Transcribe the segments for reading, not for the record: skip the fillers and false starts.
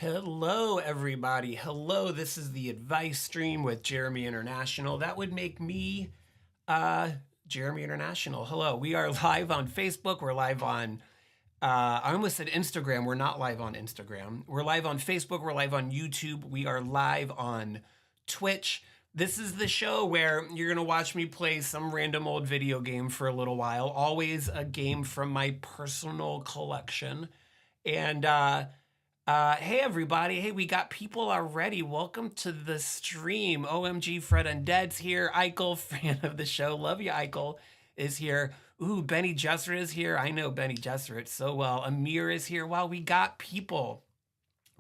Hello, everybody. Hello, this is the advice stream with Jeremy International. That would make me Jeremy International. Hello, we are live on Facebook. We're live on, I almost said Instagram. We're not live on Instagram. We're live on Facebook. We're live on YouTube. We are live on Twitch. This is the show where you're going to watch me play some random old video game for a little while. Always a game from my personal collection. And, hey everybody, hey, we got people already. Welcome to the stream. OMG, Fred Undead's here. Eichel, fan of the show. Love you, Eichel, is here. Ooh, Benny Jesser is here. I know Benny Jesser so well. Amir is here. Wow, we got people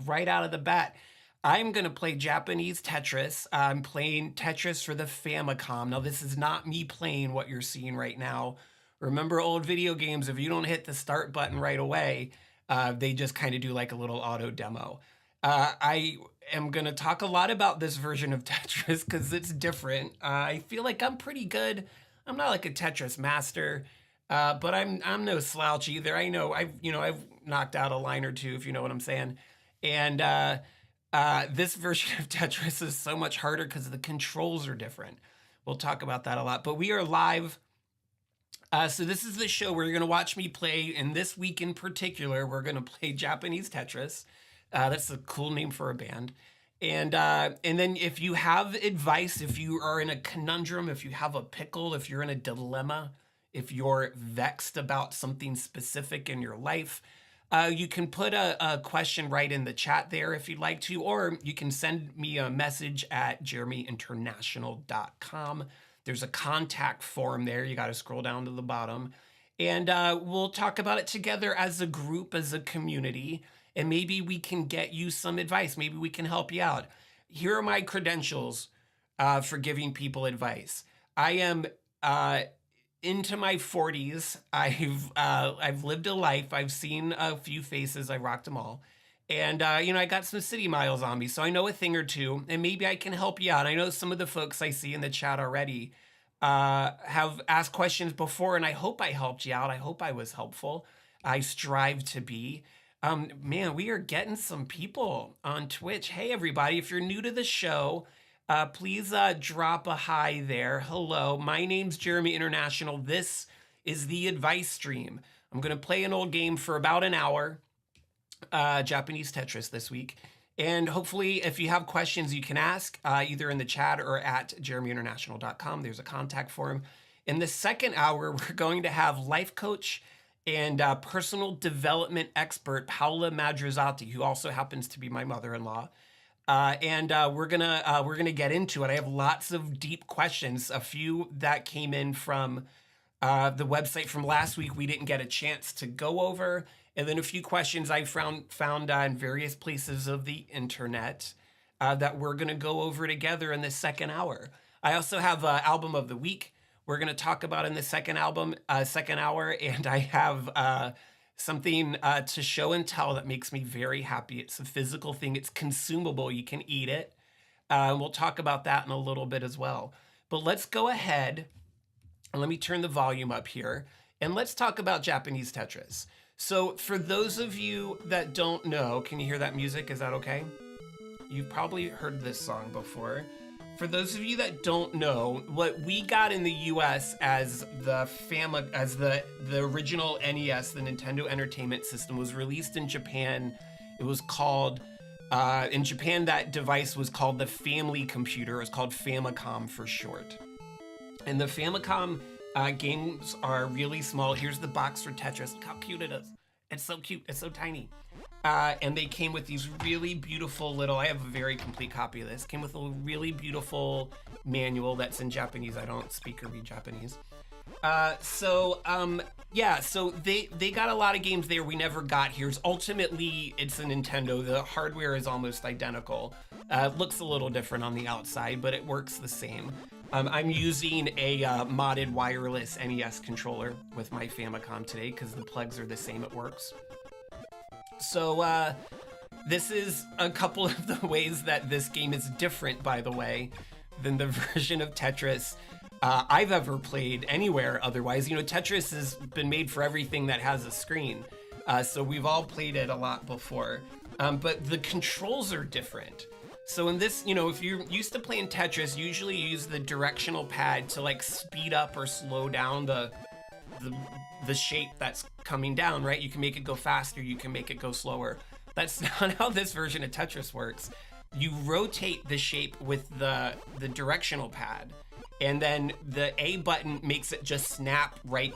right out of the bat. I'm going to play Japanese Tetris. I'm playing Tetris for the Famicom. Now, this is not me playing what you're seeing right now. Remember old video games, if you don't hit the start button right away, they just kind of do like a little auto demo. I am going to talk a lot about this version of Tetris because it's different. I feel like I'm pretty good. I'm not like a Tetris master, but I'm no slouch either. I know I've knocked out a line or two, if you know what I'm saying. And this version of Tetris is so much harder because the controls are different. We'll talk about that a lot. But we are live. So this is the show where you're going to watch me play, and this week in particular, we're going to play Japanese Tetris. That's a cool name for a band. And then if you have advice, if you are in a conundrum, if you have a pickle, if you're in a dilemma, if you're vexed about something specific in your life, you can put a question right in the chat there if you'd like to, or you can send me a message at JeremyInternational.com. There's a contact form there. You got to scroll down to the bottom. And we'll talk about it together as a group, as a community. And maybe we can get you some advice. Maybe we can help you out. Here are my credentials for giving people advice. I am into my 40s. I've lived a life. I've seen a few faces. I rocked them all. And, I got some city miles on me, so I know a thing or two, and maybe I can help you out. I know some of the folks I see in the chat already have asked questions before, and I hope I helped you out. I hope I was helpful. I strive to be. Man, we are getting some people on Twitch. Hey, everybody, if you're new to the show, please drop a hi there. Hello, my name's Jeremy International. This is the advice stream. I'm going to play an old game for about an hour. Japanese Tetris this week. And hopefully, if you have questions, you can ask either in the chat or at JeremyInternational.com. There's a contact form. In the second hour, we're going to have life coach and personal development expert Paola Madrisotti, who also happens to be my mother-in-law. And we're gonna get into it. I have lots of deep questions, a few that came in from the website from last week we didn't get a chance to go over. And then a few questions I found in various places of the internet that we're going to go over together in the second hour. I also have album of the week we're going to talk about in the second hour, and I have something to show and tell that makes me very happy. It's a physical thing. It's consumable. You can eat it. We'll talk about that in a little bit as well. But let's go ahead and let me turn the volume up here, and let's talk about Japanese Tetris. So for those of you that don't know, can you hear that music? Is that okay? You've probably heard this song before. For those of you that don't know, what we got in the US as the original NES, the Nintendo Entertainment System, was released in Japan. It was called, in Japan, that device was called the Family Computer. It was called Famicom for short. And the Famicom games are really small. Here's the box for Tetris. Look how cute it is. It's so cute. It's so tiny. And they came with these really beautiful little, I have a very complete copy of this, came with a really beautiful manual that's in Japanese. I don't speak or read Japanese. So they got a lot of games there we never got here. Ultimately, it's a Nintendo. The hardware is almost identical. Looks a little different on the outside, but it works the same. I'm using a modded wireless NES controller with my Famicom today because the plugs are the same, it works. So this is a couple of the ways that this game is different, by the way, than the version of Tetris I've ever played anywhere otherwise. Tetris has been made for everything that has a screen. So we've all played it a lot before. But the controls are different. So in this, if you're used to playing Tetris, usually you use the directional pad to like speed up or slow down the shape that's coming down, right? You can make it go faster, you can make it go slower. That's not how this version of Tetris works. You rotate the shape with the directional pad, and then the A button makes it just snap right.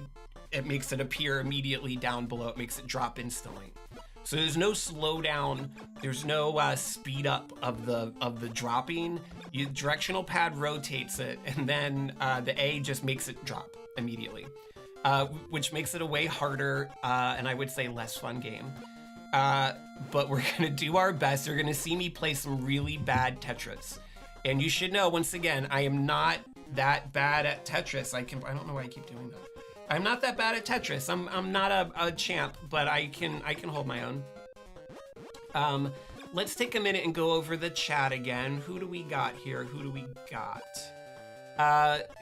It makes it appear immediately down below. It makes it drop instantly. So there's no slowdown. There's no speed up of the dropping. Your directional pad rotates it, and then the A just makes it drop immediately, which makes it a way harder and I would say less fun game. But we're gonna do our best. You're gonna see me play some really bad Tetris, and you should know once again I am not that bad at Tetris. I don't know why I keep doing that. I'm not that bad at Tetris. I'm not a champ, but I can hold my own. Let's take a minute and go over the chat again. Who do we got here? Who do we got?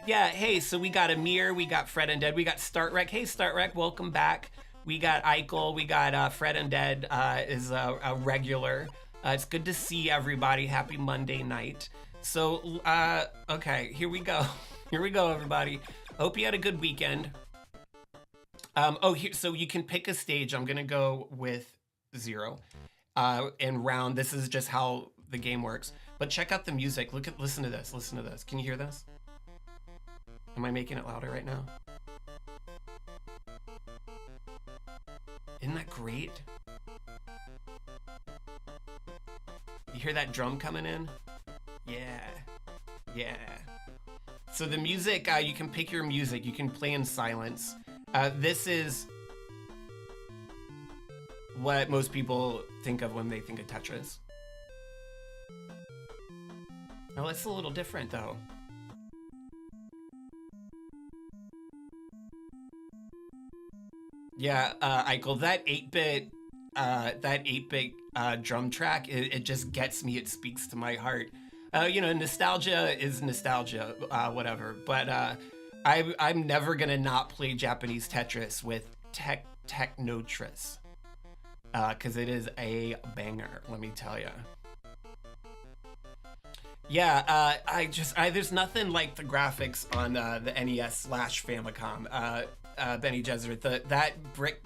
Yeah, hey, so we got Amir, we got Fred Undead, we got Startrek. Hey, Startrek, welcome back. We got Eichel, we got Fred Undead is a regular. It's good to see everybody. Happy Monday night. So, okay, here we go. Here we go, everybody. Hope you had a good weekend. So you can pick a stage. I'm gonna go with 0 and round. This is just how the game works. But check out the music. Listen to this. Listen to this. Can you hear this? Am I making it louder right now? Isn't that great? You hear that drum coming in? Yeah. Yeah. So the music, you can pick your music. You can play in silence. This is what most people think of when they think of Tetris. Oh, it's a little different though. Yeah, Eichel, that 8-bit drum track, it just gets me. It speaks to my heart. Nostalgia is nostalgia, whatever. But I'm never gonna not play Japanese Tetris with Technotris, because it is a banger. Let me tell you. Yeah, there's nothing like the graphics on the NES/Famicom. Benny Jesuit, that brick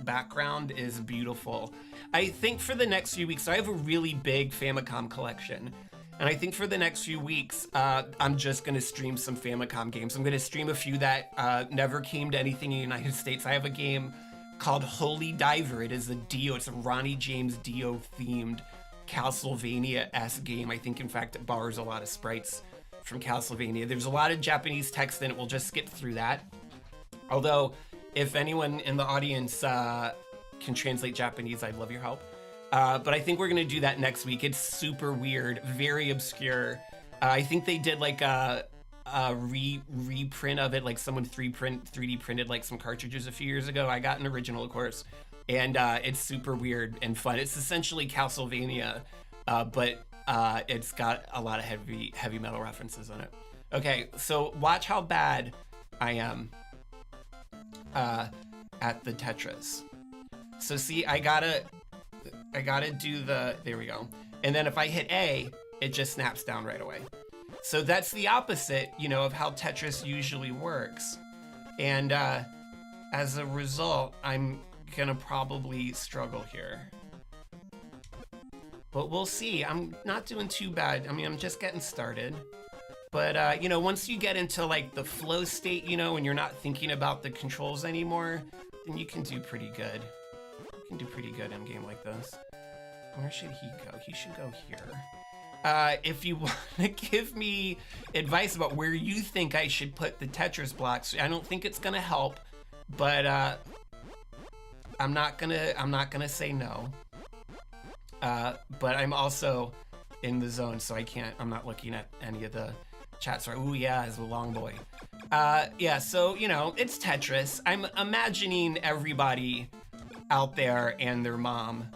background is beautiful. I think for the next few weeks, so I have a really big Famicom collection, and I think for the next few weeks, I'm just gonna stream some Famicom games. I'm gonna stream a few that never came to anything in the United States. I have a game called Holy Diver. It is a Dio. It's a Ronnie James Dio themed Castlevania-esque game. I think, in fact, it borrows a lot of sprites from Castlevania. There's a lot of Japanese text in it. We'll just skip through that. Although, if anyone in the audience can translate Japanese, I'd love your help. But I think we're gonna do that next week. It's super weird, very obscure. I think they did like a reprint of it, like someone 3D printed like some cartridges a few years ago. I got an original, of course, and it's super weird and fun. It's essentially Castlevania, but it's got a lot of heavy metal references in it. Okay, so watch how bad I am at the Tetris. So see, I gotta do there we go. And then if I hit A, it just snaps down right away. So that's the opposite, of how Tetris usually works. And as a result, I'm gonna probably struggle here. But we'll see. I'm not doing too bad. I mean, I'm just getting started. But, once you get into like the flow state, and you're not thinking about the controls anymore, then you can do pretty good. You can do pretty good in a game like this. Where should he go? He should go here. If you want to give me advice about where you think I should put the Tetris blocks, I don't think it's gonna help, but I'm not gonna say no. But I'm also in the zone, so I'm not looking at any of the chats. Ooh, yeah, as a long boy. Yeah, so, it's Tetris. I'm imagining everybody out there and their mom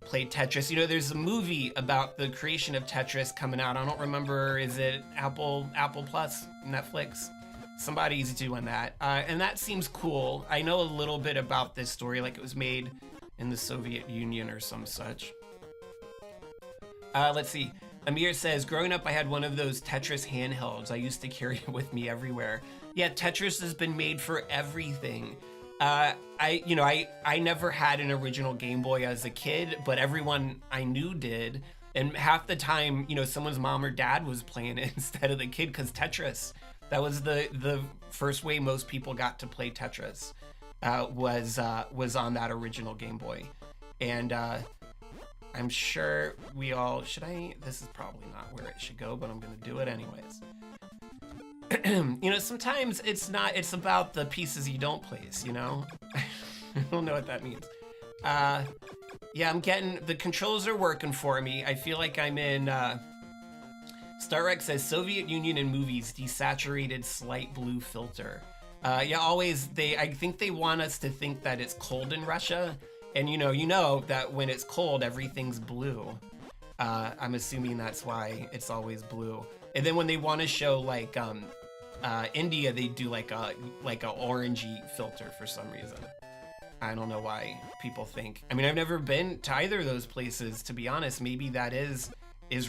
played Tetris. There's a movie about the creation of Tetris coming out. I don't remember, is it Apple Plus, Netflix? Somebody's doing that. And that seems cool. I know a little bit about this story, like it was made in the Soviet Union or some such. Let's see. Amir says, growing up, I had one of those Tetris handhelds. I used to carry it with me everywhere. Yeah, Tetris has been made for everything. I never had an original Game Boy as a kid, but everyone I knew did. And half the time, someone's mom or dad was playing it instead of the kid, because Tetris, that was the first way most people got to play Tetris, was on that original Game Boy. And I'm sure we all, this is probably not where it should go, but I'm going to do it anyways. Sometimes it's about the pieces you don't place, I don't know what that means. Yeah, I'm getting, the controls are working for me. I feel like I'm in, StarRex says, Soviet Union in movies, desaturated slight blue filter. Yeah, always, I think they want us to think that it's cold in Russia. And you know that when it's cold, everything's blue. I'm assuming that's why it's always blue. And then when they want to show like India, they do like a orangey filter for some reason. I don't know why people think. I mean, I've never been to either of those places, to be honest. Maybe that is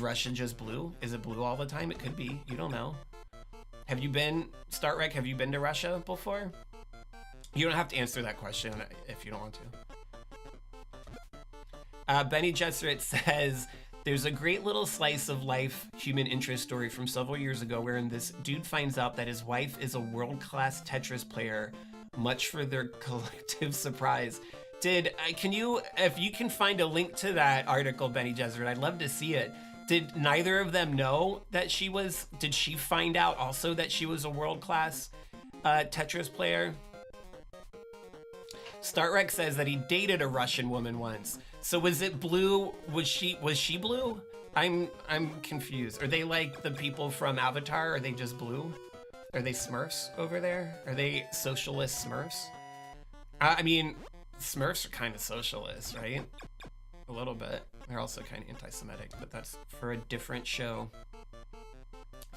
Russia just blue? Is it blue all the time? It could be. You don't know. Have you been, StarRec, have you been to Russia before? You don't have to answer that question if you don't want to. Benny Jesuit says, there's a great little slice of life human interest story from several years ago wherein this dude finds out that his wife is a world-class Tetris player, much for their collective surprise. If you can find a link to that article, Benny Jesuit, I'd love to see it. Did neither of them know that did she find out also that she was a world-class Tetris player? StarRex says that he dated a Russian woman once. So was it blue? Was she blue? I'm confused. Are they like the people from Avatar? Are they just blue? Are they Smurfs over there? Are they socialist Smurfs? I mean, Smurfs are kind of socialist, right? A little bit. They're also kind of anti-Semitic, but that's for a different show.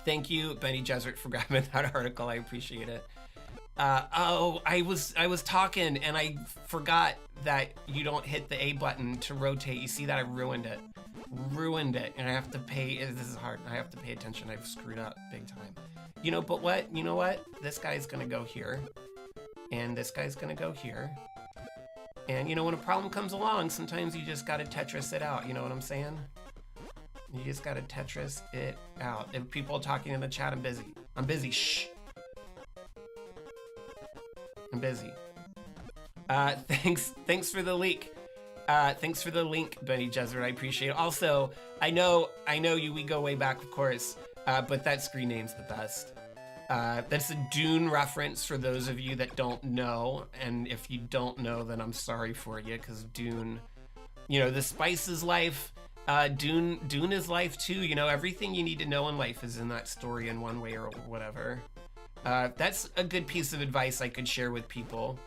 Thank you, Benny Jesuit, for grabbing that article. I appreciate it. I was talking and I forgot that you don't hit the A button to rotate. You see that? I ruined it, and I have to pay. This is hard. I have to pay attention. I've screwed up big time. But what? You know what? This guy's gonna go here, and this guy's gonna go here. And when a problem comes along, sometimes you just gotta Tetris it out. You know what I'm saying? You just gotta Tetris it out. If people are talking in the chat, I'm busy. I'm busy. Shh. I'm busy. Thanks for the link. Thanks for the link, Benny Jesuit. I appreciate it. Also, I know we go way back, of course, but that screen name's the best. That's a Dune reference for those of you that don't know, and if you don't know, then I'm sorry for you, because Dune, the spice is life. Dune is life too. Everything you need to know in life is in that story in one way or whatever. That's a good piece of advice I could share with people.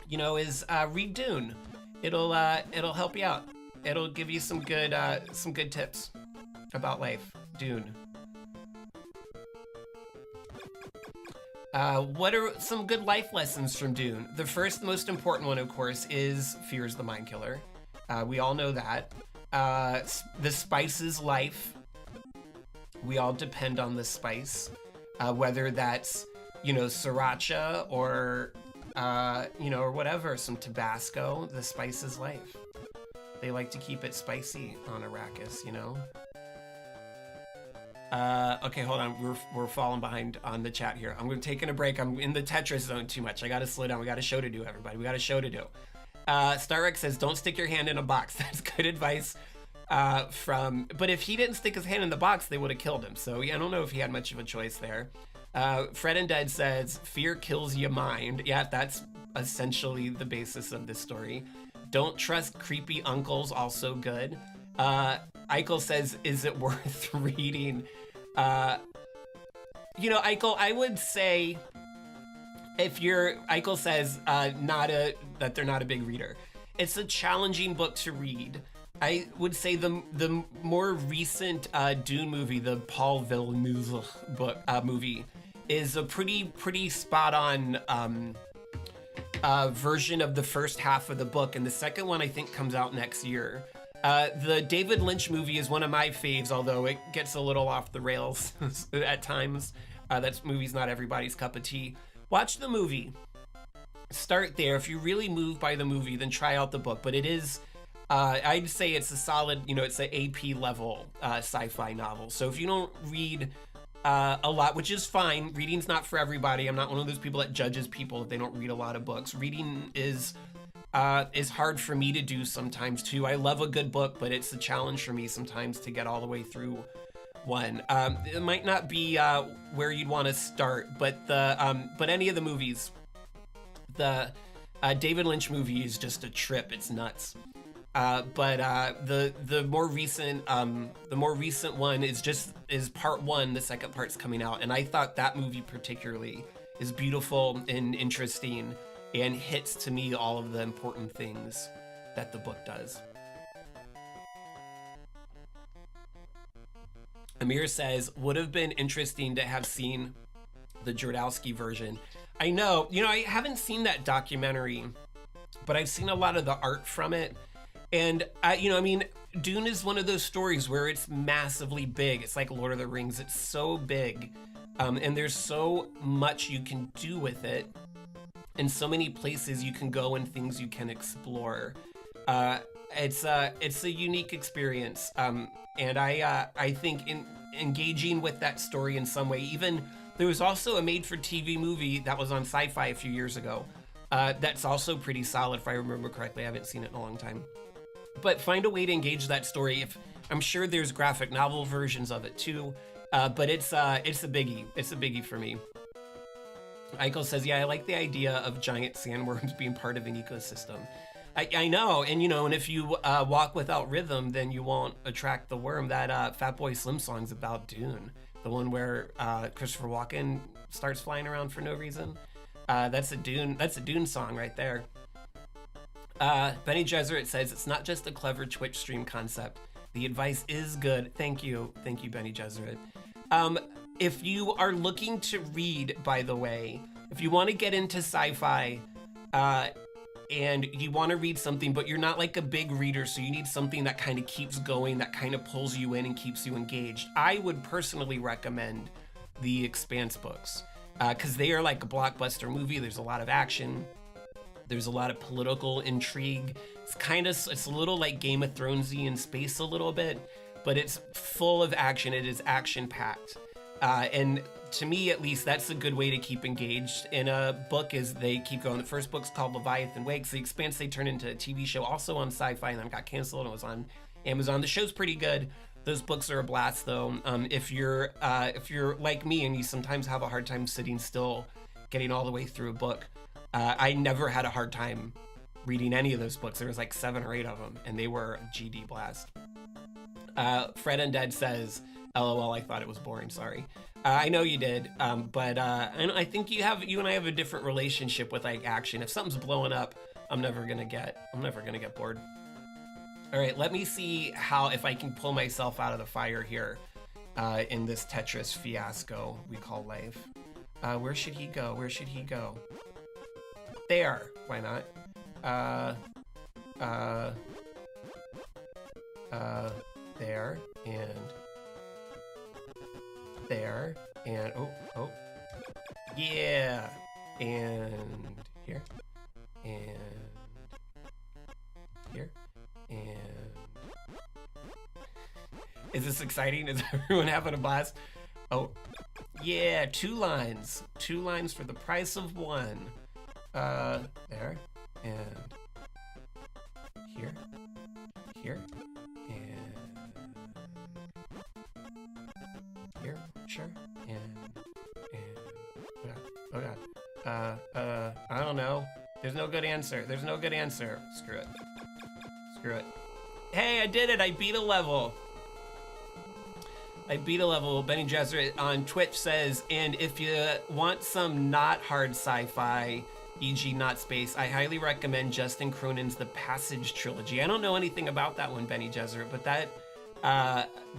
Is read Dune. It'll help you out. It'll give you some good tips about life. Dune. What are some good life lessons from Dune? The first, most important one, of course, is fear is the mind killer. We all know that. The spice is life. We all depend on the spice. Whether that's, sriracha or, or whatever, some Tabasco, the spice is life. They like to keep it spicy on Arrakis, Okay, hold on. We're falling behind on the chat here. I'm taking a break. I'm in the Tetris zone too much. I gotta slow down. We got a show to do, everybody. We got a show to do. StarRex says, don't stick your hand in a box. That's good advice. But if he didn't stick his hand in the box, they would have killed him. So yeah, I don't know if he had much of a choice there. Fred and Dead says, fear kills your mind. Yeah, that's essentially the basis of this story. Don't trust creepy uncles, also good. Eichel says, is it worth reading? Eichel, I would say, Eichel says, that they're not a big reader. It's a challenging book to read. I would say the more recent Dune movie, the Paul Villeneuve movie, is a pretty spot on version of the first half of the book, and the second one I think comes out next year. The David Lynch movie is one of my faves, although it gets a little off the rails at times. That movie's not everybody's cup of tea. Watch the movie. Start there. If you're really moved by the movie, then try out the book. But it is, I'd say it's a solid, it's an AP level sci-fi novel. So if you don't read a lot, which is fine, reading's not for everybody. I'm not one of those people that judges people if they don't read a lot of books. Reading is hard for me to do sometimes too. I love a good book, but it's a challenge for me sometimes to get all the way through one. It might not be where you'd want to start, but any of the movies, the David Lynch movie is just a trip. It's nuts. But the more recent one is part one. The second part's coming out, and I thought that movie particularly is beautiful and interesting, and hits to me all of the important things that the book does. Amir says, would have been interesting to have seen the Jodorowsky version. I know, I haven't seen that documentary, but I've seen a lot of the art from it. And Dune is one of those stories where it's massively big. It's like Lord of the Rings. It's so big. And there's so much you can do with it, and so many places you can go and things you can explore. It's a unique experience. And I think in engaging with that story in some way, even there was also a made-for-TV movie that was on Sci-Fi a few years ago. That's also pretty solid, if I remember correctly. I haven't seen it in a long time. But find a way to engage that story. I'm sure there's graphic novel versions of it too, but it's a biggie. It's a biggie for me. Eichel says, yeah, I like the idea of giant sandworms being part of an ecosystem. I know, and if you walk without rhythm, then you won't attract the worm. That Fatboy Slim song's about Dune, the one where Christopher Walken starts flying around for no reason. That's a Dune song right there. Benny Jesuit says, it's not just a clever Twitch stream concept. The advice is good. Thank you, Benny Jesuit. If you are looking to read, by the way, if you want to get into sci-fi, and you want to read something, but you're not like a big reader, so you need something that kind of keeps going, that kind of pulls you in and keeps you engaged, I would personally recommend the Expanse books, because they are like a blockbuster movie. There's a lot of action. There's a lot of political intrigue. It's a little like Game of Thronesy in space a little bit, but it's full of action. It is action-packed. And to me, at least, that's a good way to keep engaged in a book as they keep going. The first book's called Leviathan Wakes. The Expanse they turned into a TV show, also on Sci-Fi, and then got canceled and it was on Amazon. The show's pretty good. Those books are a blast, though. If you're like me and you sometimes have a hard time sitting still, getting all the way through a book, I never had a hard time reading any of those books. There was like 7 or 8 of them, and they were a GD blast. Fred Undead says, LOL, I thought it was boring, sorry. I know you did, but and I think you and I have a different relationship with like action. If something's blowing up, I'm never gonna get bored. All right, let me see if I can pull myself out of the fire here in this Tetris fiasco we call life. Where should he go? There. Why not? There and there and oh yeah, and here and here and is this exciting? Is everyone having a blast? Oh yeah, 2 lines for the price of 1. There and here and here, sure, and oh god, I don't know. There's no good answer. Screw it. Hey, I did it. I beat a level. Benny Jesuit on Twitch says, and if you want some not hard sci-fi, e.g. not space, I highly recommend Justin Cronin's The Passage trilogy. I don't know anything about that one, Benny Jesuit, but that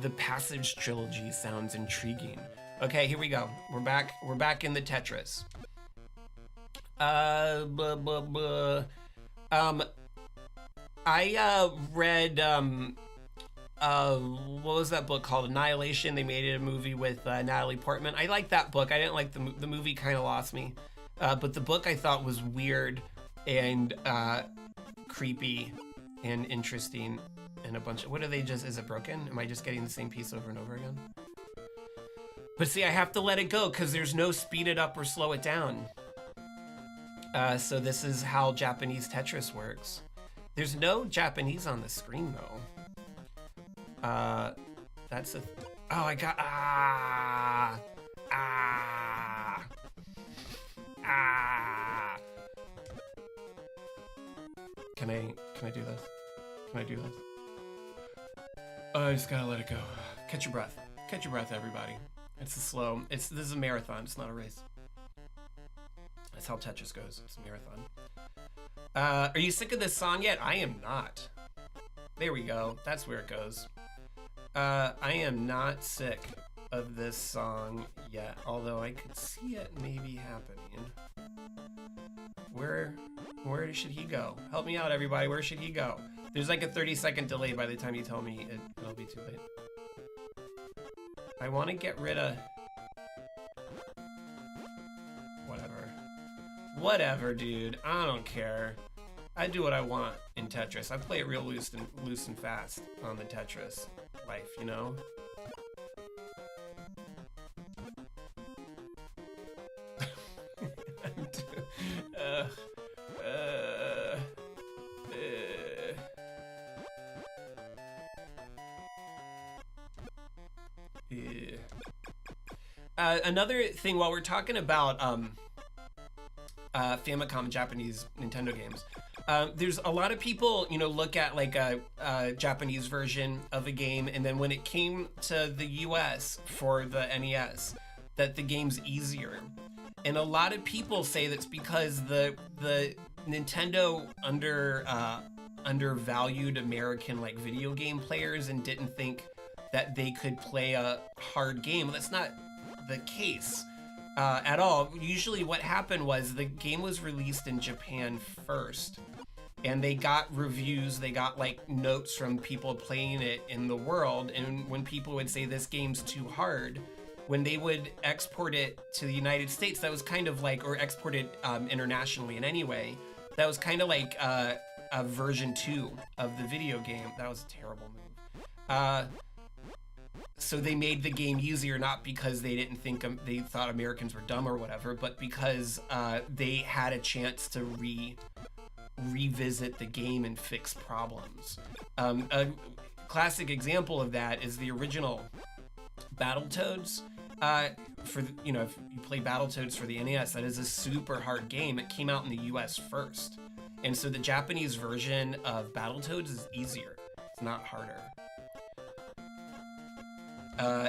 The Passage trilogy sounds intriguing. Okay, here we go. We're back in the Tetris. Blah, blah, blah. Um, I read what was that book called? Annihilation. They made it a movie with Natalie Portman. I liked that book. I didn't like the movie. Kind of lost me, but the book I thought was weird and creepy and interesting and a bunch of what are they just? Is it broken? Am I just getting the same piece over and over again? But see, I have to let it go because there's no speed it up or slow it down. So this is how Japanese Tetris works. There's no Japanese on the screen though. That's a. Oh, I got ah. Can I do this? Can I do this? I just gotta let it go. Catch your breath. Catch your breath, everybody. It's a slow. This is a marathon. It's not a race. That's how Tetris goes. It's a marathon. Are you sick of this song yet? I am not. There we go. That's where it goes. I am not sick of this song yet, although I could see it maybe happening. Where should he go? Help me out, everybody. Where should he go? There's like a 30-second delay by the time you tell me it'll be too late. I want to get rid of... Whatever, dude. I don't care. I do what I want in Tetris. I play it real loose and fast on the Tetris life, you know? Another thing, while we're talking about Famicom Japanese Nintendo games, there's a lot of people, you know, look at like a Japanese version of a game, and then when it came to the US for the NES, that the game's easier. And a lot of people say that's because the Nintendo undervalued American like video game players and didn't think that they could play a hard game. That's not the case at all. Usually what happened was the game was released in Japan first, and they got reviews, they got like notes from people playing it in the world, and when people would say this game's too hard, when they would export it to the United States, that was kind of like, or export it internationally in any way, that was kind of like a version 2 of the video game. That was a terrible move. So they made the game easier, not because they didn't think they thought Americans were dumb or whatever, but because they had a chance to revisit the game and fix problems. A classic example of that is the original Battletoads. For you know, if you play Battletoads for the NES, that is a super hard game. It came out in the US first, and so the Japanese version of Battletoads is easier. It's not harder.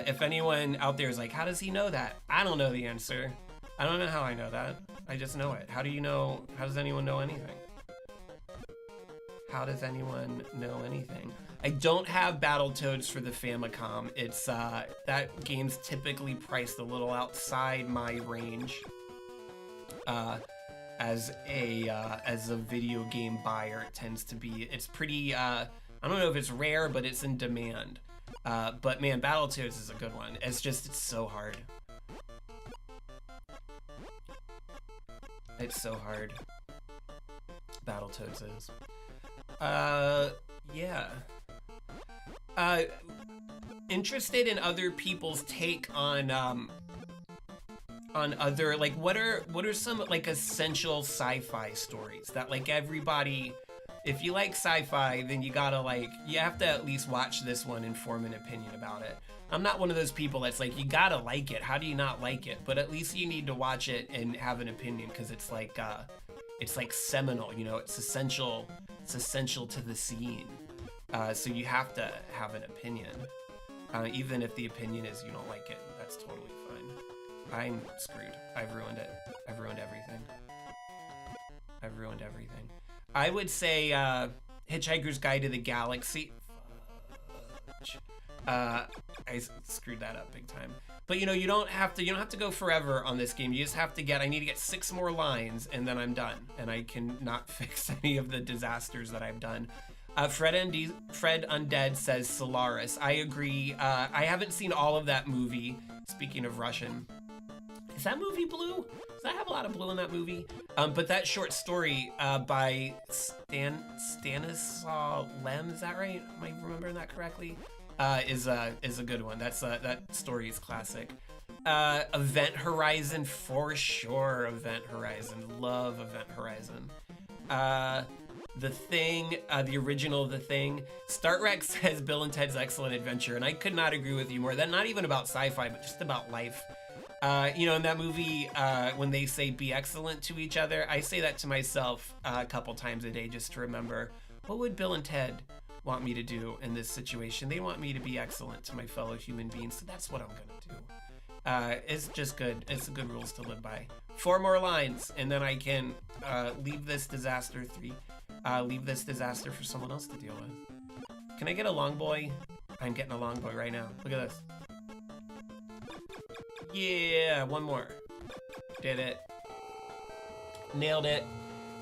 If anyone out there is like, how does he know that? I don't know the answer. I don't know how I know that. I just know it. How do you know? How does anyone know anything? How does anyone know anything? I don't have Battletoads for the Famicom. It's that game's typically priced a little outside my range. As a video game buyer, it tends to be. It's pretty. I don't know if it's rare, but it's in demand. But man, Battletoads is a good one. It's so hard. It's so hard. Battletoads is. Yeah. Interested in other people's take on other, like, what are some like essential sci-fi stories that like everybody, if you like sci-fi, then you have to at least watch this one and form an opinion about it. I'm not one of those people that's like, you gotta like it. How do you not like it? But at least you need to watch it and have an opinion, because it's like seminal, you know, it's essential to the scene. So you have to have an opinion. Even if the opinion is you don't like it, that's totally fine. I'm screwed. I've ruined it. I've ruined everything. I would say Hitchhiker's Guide to the Galaxy. I screwed that up big time. But you know, you don't have to go forever on this game. You just have to I need to get 6 more lines and then I'm done. And I can not fix any of the disasters that I've done. Fred Undead says Solaris. I agree. I haven't seen all of that movie. Speaking of Russian. Is that movie blue? Does that have a lot of blue in that movie? But that short story by Stanislaw Lem, is that right? Am I remembering that correctly? Is a good one. That story is classic. Event Horizon for sure. Event Horizon, love Event Horizon. The Thing, the original The Thing. StartRex says Bill and Ted's Excellent Adventure, and I could not agree with you more. That's not even about sci-fi, but just about life. You know, in that movie, when they say be excellent to each other, I say that to myself a couple times a day just to remember, what would Bill and Ted want me to do in this situation? They want me to be excellent to my fellow human beings, so that's what I'm gonna do. It's just good. It's good rules to live by. 4 more lines, and then I can leave this disaster leave this disaster for someone else to deal with. Can I get a long boy? I'm getting a long boy right now. Look at this. Yeah, 1 more. Did it. Nailed it.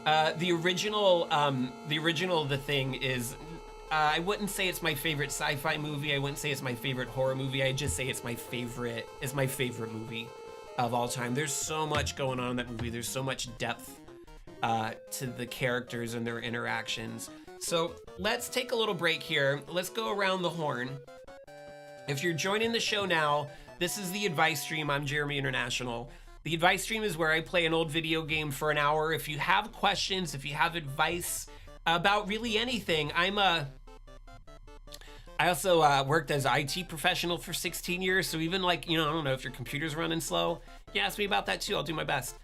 The original The Thing is, I wouldn't say it's my favorite sci-fi movie. I wouldn't say it's my favorite horror movie. I'd just say it's my favorite movie of all time. There's so much going on in that movie. There's so much depth to the characters and their interactions. So let's take a little break here. Let's go around the horn. If you're joining the show now, this is the advice stream. I'm Jeremy International. The advice stream is where I play an old video game for an hour. If you have questions, if you have advice about really anything, I also worked as an IT professional for 16 years. So even like, you know, I don't know if your computer's running slow. Yeah, ask me about that too. I'll do my best.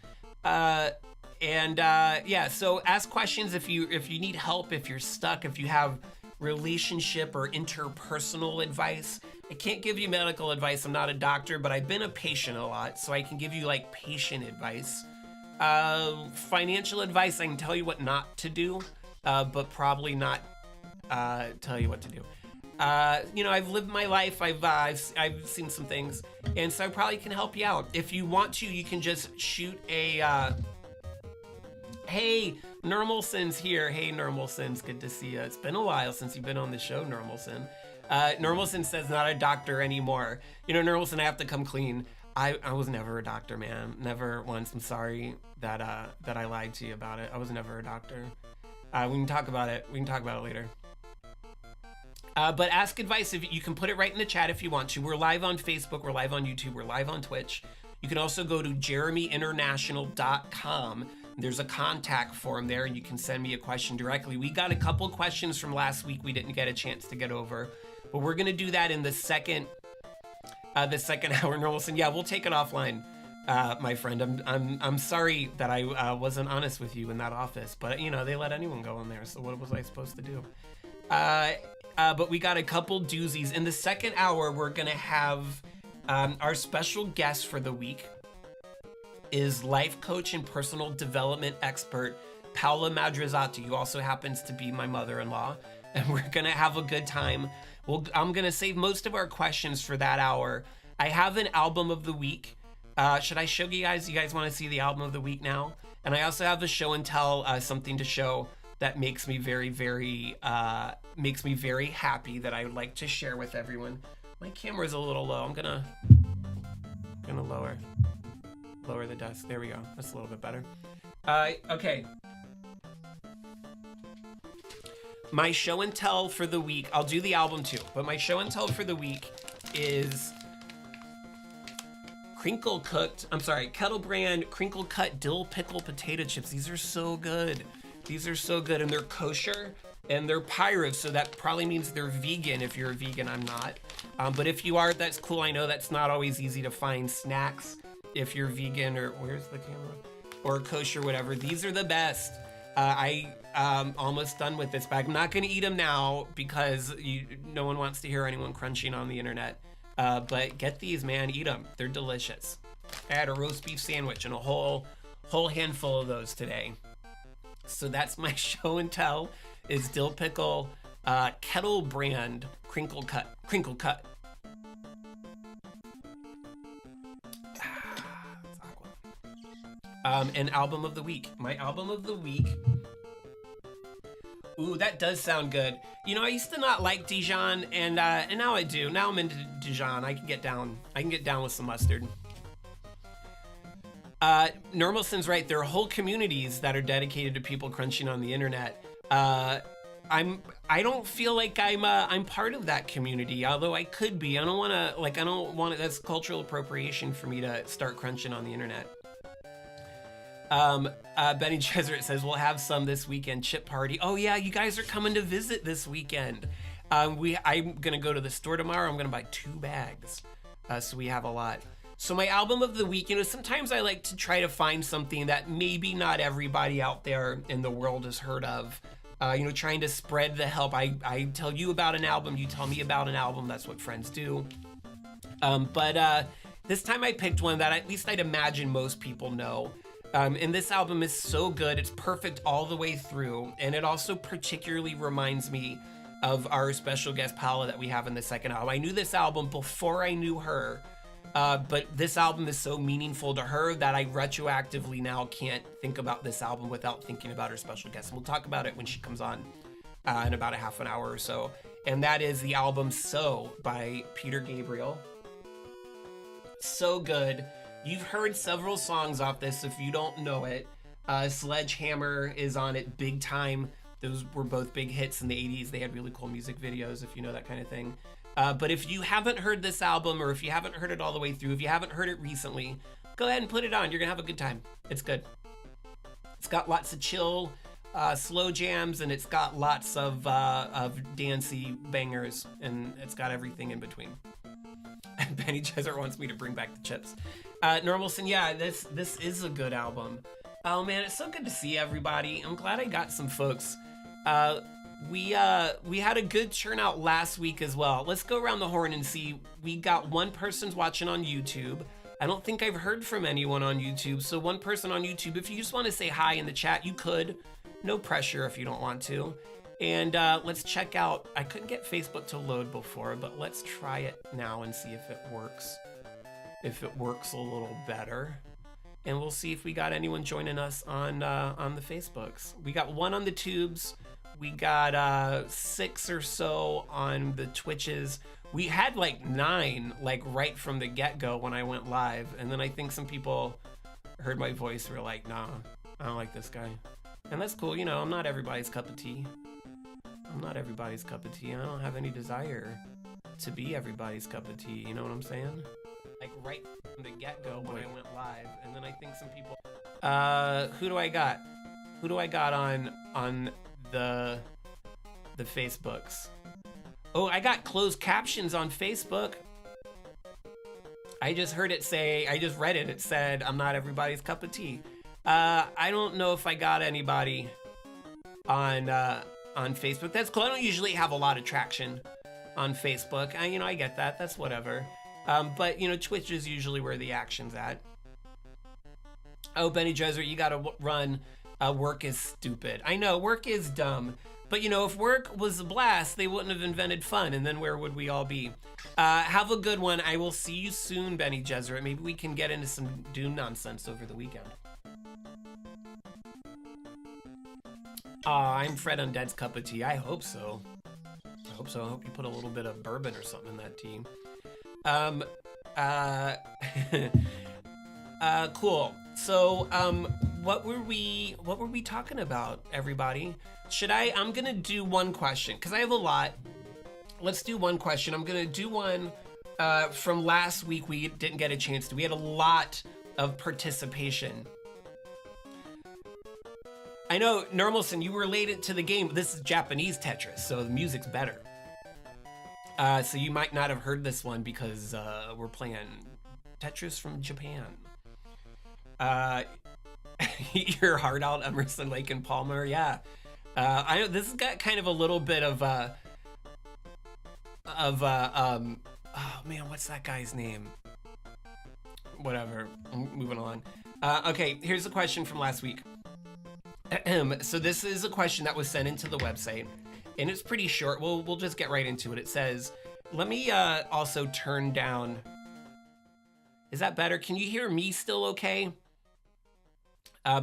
Yeah, so ask questions if you need help, if you're stuck, if you have relationship or interpersonal advice. I can't give you medical advice. I'm not a doctor, but I've been a patient a lot, so I can give you like patient advice. Financial advice, I can tell you what not to do, but probably not tell you what to do. You know, I've lived my life. I've seen some things, and so I probably can help you out. If you want to, you can just shoot a. Hey, Normalson's here. Hey, Normalson's, good to see you. It's been a while since you've been on the show, Normalson. Normalson says not a doctor anymore. You know, Normalson, I have to come clean. I was never a doctor, man. Never once. I'm sorry that I lied to you about it. I was never a doctor. We can talk about it. We can talk about it later. But ask advice. If you can put it right in the chat if you want to. We're live on Facebook. We're live on YouTube. We're live on Twitch. You can also go to JeremyInternational.com. There's a contact form there. You can send me a question directly. We got a couple questions from last week we didn't get a chance to get over, but we're gonna do that in the second hour. Normalson, yeah, we'll take it offline, my friend. I'm sorry that I wasn't honest with you in that office, but you know they let anyone go in there. So what was I supposed to do? But we got a couple doozies. In the second hour, we're gonna have our special guest for the week is life coach and personal development expert Paola Madrisotti, who also happens to be my mother-in-law, and we're gonna have a good time. I'm gonna save most of our questions for that hour. I have an album of the week. Should I show you guys? You guys want to see the album of the week now? And I also have a show and tell, something to show that makes me very, very happy that I would like to share with everyone. My camera's a little low. I'm gonna lower the desk. There we go. That's a little bit better. Okay. My show and tell for the week, I'll do the album too, but my show and tell for the week is Kettle Brand Crinkle Cut Dill Pickle Potato Chips. These are so good. And they're kosher and they're pyro, so that probably means they're vegan. If you're a vegan, I'm not. But if you are, that's cool. I know that's not always easy to find snacks if you're vegan or where's the camera? Or kosher, whatever. These are the best. I'm almost done with this bag. I'm not gonna eat them now because no one wants to hear anyone crunching on the internet. But get these, man, eat them. They're delicious. I had a roast beef sandwich and a whole handful of those today. So that's my show and tell is dill pickle, Kettle Brand Crinkle Cut An album of the week. My album of the week. Ooh, that does sound good. You know, I used to not like Dijon, and now I do. Now I'm into Dijon. I can get down. I can get down with some mustard. Normalson's right. There are whole communities that are dedicated to people crunching on the internet. I don't feel like I'm part of that community, although I could be. I don't want to, that's cultural appropriation for me to start crunching on the internet. Benny Jesuit says, we'll have some this weekend, chip party. Oh yeah, you guys are coming to visit this weekend. I'm gonna go to the store tomorrow. I'm gonna buy 2 bags. So we have a lot. So my album of the week, you know, sometimes I like to try to find something that maybe not everybody out there in the world has heard of. You know, trying to spread the help. I tell you about an album, you tell me about an album. That's what friends do. But this time I picked one that at least I'd imagine most people know. And this album is so good. It's perfect all the way through. And it also particularly reminds me of our special guest Paola that we have in the second album. I knew this album before I knew her. But this album is so meaningful to her that I retroactively now can't think about this album without thinking about her special guest. And we'll talk about it when she comes on in about a half an hour or so. And that is the album So by Peter Gabriel. So good. You've heard several songs off this if you don't know it. Sledgehammer is on it big time. Those were both big hits in the 80s. They had really cool music videos, if you know that kind of thing. But if you haven't heard this album, or if you haven't heard it all the way through, if you haven't heard it recently, go ahead and put it on. You're gonna have a good time. It's good. It's got lots of chill, slow jams, and it's got lots of dancey bangers, and it's got everything in between. And Benny Jesuit wants me to bring back the chips. Normalson, yeah, this is a good album. Oh man, it's so good to see everybody. I'm glad I got some folks. We had a good turnout last week as well. Let's go around the horn and see. We got one person's watching on YouTube. I don't think I've heard from anyone on YouTube. So one person on YouTube, if you just want to say hi in the chat, you could. No pressure if you don't want to. And let's check out, I couldn't get Facebook to load before, but let's try it now and see if it works. If it works a little better. And we'll see if we got anyone joining us on the Facebooks. We got one on the tubes. We got 6 or so on the Twitches. We had like 9, like right from the get-go when I went live. And then I think some people heard my voice, were like, nah, I don't like this guy. And that's cool, you know, I'm not everybody's cup of tea. I'm not everybody's cup of tea. I don't have any desire to be everybody's cup of tea, you know what I'm saying? Like right from the get-go when I went live. And then I think some people... who do I got? Who do I got on the Facebooks? Oh, I got closed captions on Facebook. I just heard it say, I just read it. It said, I'm not everybody's cup of tea. I don't know if I got anybody on Facebook. That's cool. I don't usually have a lot of traction on Facebook. I get that. That's whatever. But, Twitch is usually where the action's at. Oh, Benny Jesuit, you gotta run. Work is stupid. I know, work is dumb. But, if work was a blast, they wouldn't have invented fun, and then where would we all be? Have a good one. I will see you soon, Benny Jesuit. Maybe we can get into some Doom nonsense over the weekend. I'm Fred Undead's cup of tea. I hope so. I hope you put a little bit of bourbon or something in that tea. Cool. So, what were we talking about, everybody? I'm gonna do one question, because I have a lot. Let's do one question. I'm gonna do one from last week we didn't get a chance to. We had a lot of participation. I know, Normalson, you related to the game. This is Japanese Tetris, so the music's better. So you might not have heard this one because we're playing Tetris from Japan. Eat your heart out, Emerson, Lake and Palmer. Yeah. I know this has got kind of a little bit of oh man, what's that guy's name? Whatever. I'm moving on. Okay, here's a question from last week. So this is a question that was sent into the website, and it's pretty short. We'll just get right into it. It says, let me also turn down. Is that better? Can you hear me still okay?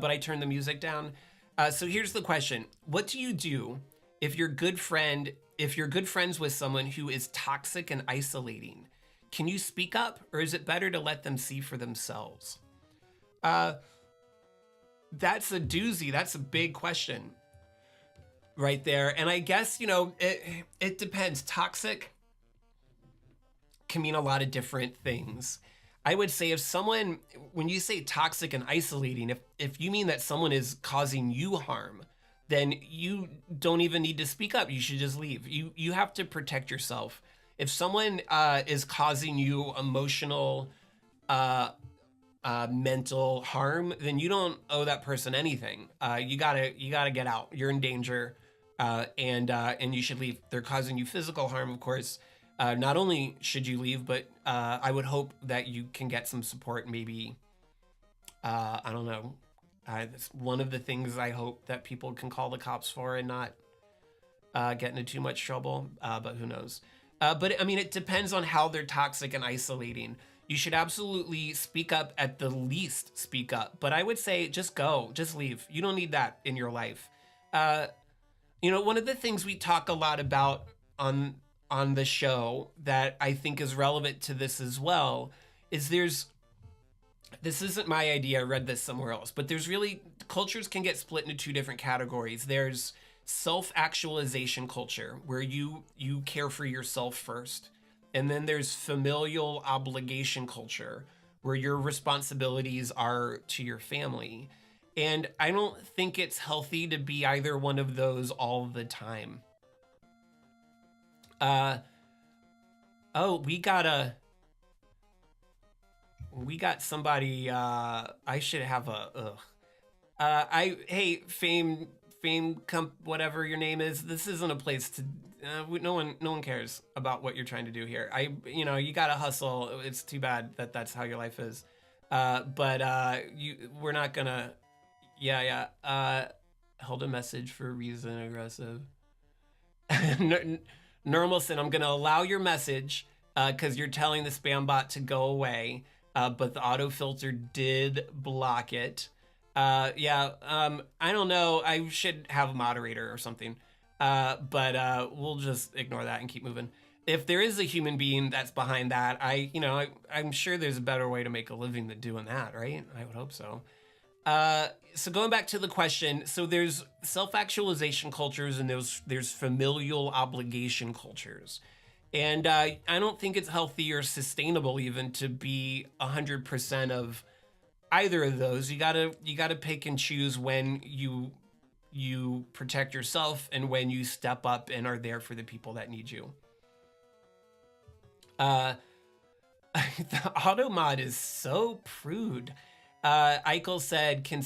but I turned the music down. So here's the question: what do you do if you're good friends with someone who is toxic and isolating? Can you speak up, or is it better to let them see for themselves? Uh, that's a doozy. That's a big question right there. And I guess, it depends. Toxic can mean a lot of different things. I would say when you say toxic and isolating, if you mean that someone is causing you harm, then you don't even need to speak up. You should just leave. You have to protect yourself. If someone is causing you emotional, mental harm, then you don't owe that person anything. You gotta get out. You're in danger, and you should leave. They're causing you physical harm, of course. Not only should you leave, but I would hope that you can get some support. Maybe I don't know. That's one of the things I hope that people can call the cops for and not get into too much trouble. But who knows? But I mean, it depends on how they're toxic and isolating. You should absolutely speak up, at the least speak up. But I would say just go, just leave. You don't need that in your life. One of the things we talk a lot about on the show that I think is relevant to this as well is this isn't my idea, I read this somewhere else, but cultures can get split into two different categories. There's self-actualization culture, where you care for yourself first. And then there's familial obligation culture, where your responsibilities are to your family. And I don't think it's healthy to be either one of those all the time. We got somebody, I should have whatever your name is. This isn't a place to, no one cares about what you're trying to do here. You gotta hustle. It's too bad that that's how your life is. We're not gonna, hold a message for a reason, aggressive. Normalson, I'm gonna allow your message, cause you're telling the spam bot to go away. But the auto filter did block it. I don't know. I should have a moderator or something. But we'll just ignore that and keep moving. If there is a human being that's behind that, I'm sure there's a better way to make a living than doing that, right? I would hope so. So going back to the question, so there's self-actualization cultures and there's familial obligation cultures. And I don't think it's healthy or sustainable even to be 100% of either of those. You gotta pick and choose when you protect yourself and when you step up and are there for the people that need you. The auto mod is so prude. Eichel said can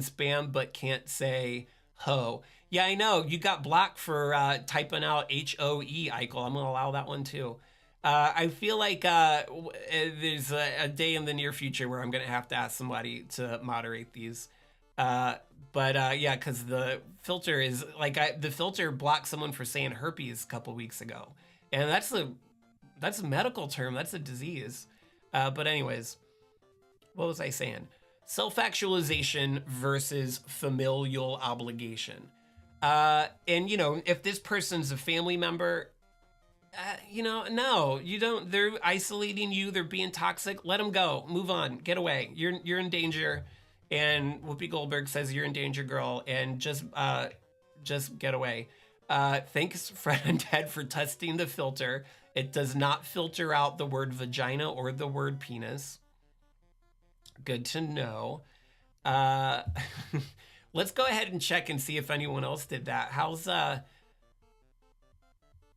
spam but can't say ho. Yeah, I know. You got blocked for typing out HOE, Eichel. I'm going to allow that one too. I feel like there's a day in the near future where I'm going to have to ask somebody to moderate these. Because the filter is like the filter blocked someone for saying herpes a couple weeks ago. And that's a medical term. That's a disease. But anyways, what was I saying? Self-actualization versus familial obligation. If this person's a family member, no, you don't. They're isolating you. They're being toxic. Let them go. Move on. Get away. You're in danger. And Whoopi Goldberg says you're in danger, girl. And just get away. Thanks, Fred Undead, for testing the filter. It does not filter out the word vagina or the word penis. Good to know. Let's go ahead and check and see if anyone else did that. How's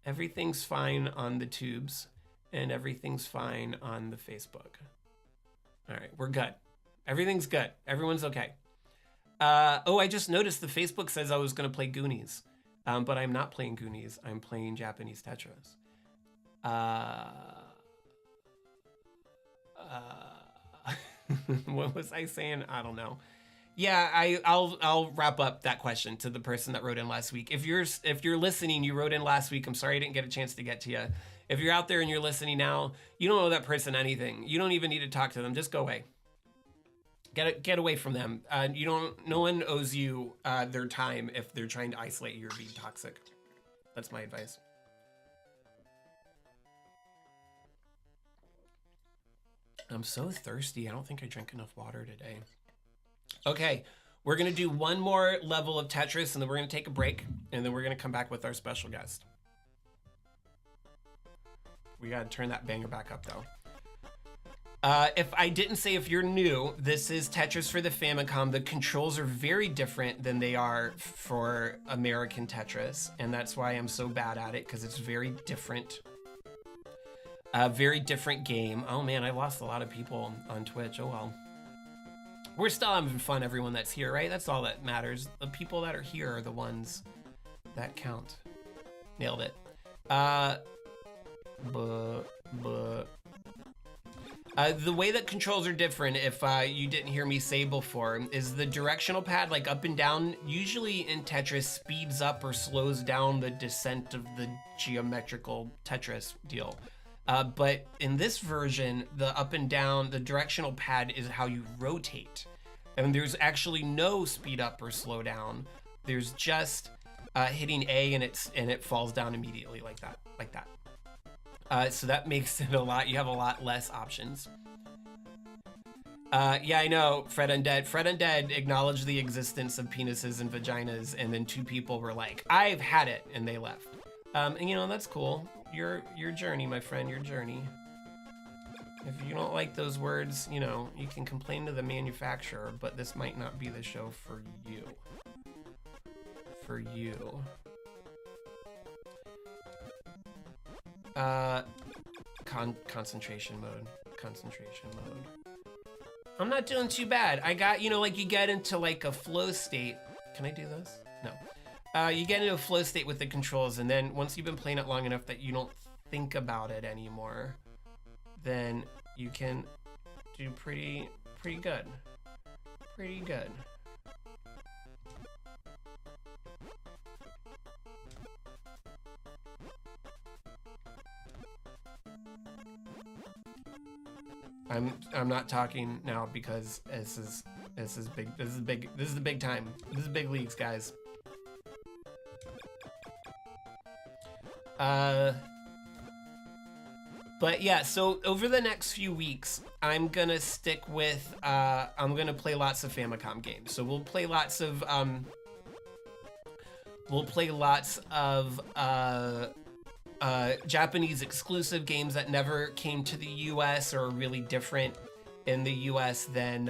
everything's fine on the tubes and everything's fine on the Facebook. All right, we're good. Everything's good. Everyone's okay. I just noticed the Facebook says I was going to play Goonies, but I'm not playing Goonies. I'm playing Japanese Tetris. What was I saying? I don't know. Yeah, I'll wrap up that question to the person that wrote in last week. If you're listening, you wrote in last week. I'm sorry I didn't get a chance to get to you. If you're out there and you're listening now, you don't owe that person anything. You don't even need to talk to them. Just go away. Get away from them. You don't. No one owes you their time if they're trying to isolate you or be toxic. That's my advice. I'm so thirsty. I don't think I drank enough water today. Okay, we're gonna do one more level of Tetris, and then we're gonna take a break, and then we're gonna come back with our special guest. We gotta turn that banger back up though. If I didn't say, if you're new, this is Tetris for the Famicom. The controls are very different than they are for American Tetris, and that's why I'm so bad at it, because it's very different. Very different game. Oh man, I lost a lot of people on Twitch. Oh well. We're still having fun, everyone that's here, right? That's all that matters. The people that are here are the ones that count. Nailed it. The way that controls are different, if you didn't hear me say before, is the directional pad, like up and down, usually in Tetris speeds up or slows down the descent of the geometrical Tetris deal. But in this version, the up and down, the directional pad is how you rotate. And there's actually no speed up or slow down. There's just hitting A and it falls down immediately like that. So that makes it you have a lot less options. Yeah, I know, Fred Undead. Fred Undead acknowledged the existence of penises and vaginas, and then 2 people were like, I've had it, and they left. And you know, that's cool. Your journey, my friend, your journey. If you don't like those words, you know, you can complain to the manufacturer, but this might not be the show for you. For you. Concentration mode. Concentration mode. I'm not doing too bad. I got, you know, like you get into like a flow state. Can I do this? No. You get into a flow state with the controls, and then once you've been playing it long enough that you don't think about it anymore, then you can do pretty good. Pretty good. I'm not talking now because this is big. This is the big time. This is big leagues, guys. But yeah, so over the next few weeks, I'm gonna stick with, I'm gonna play lots of Famicom games. So we'll play lots of, Japanese exclusive games that never came to the US or are really different in the US than,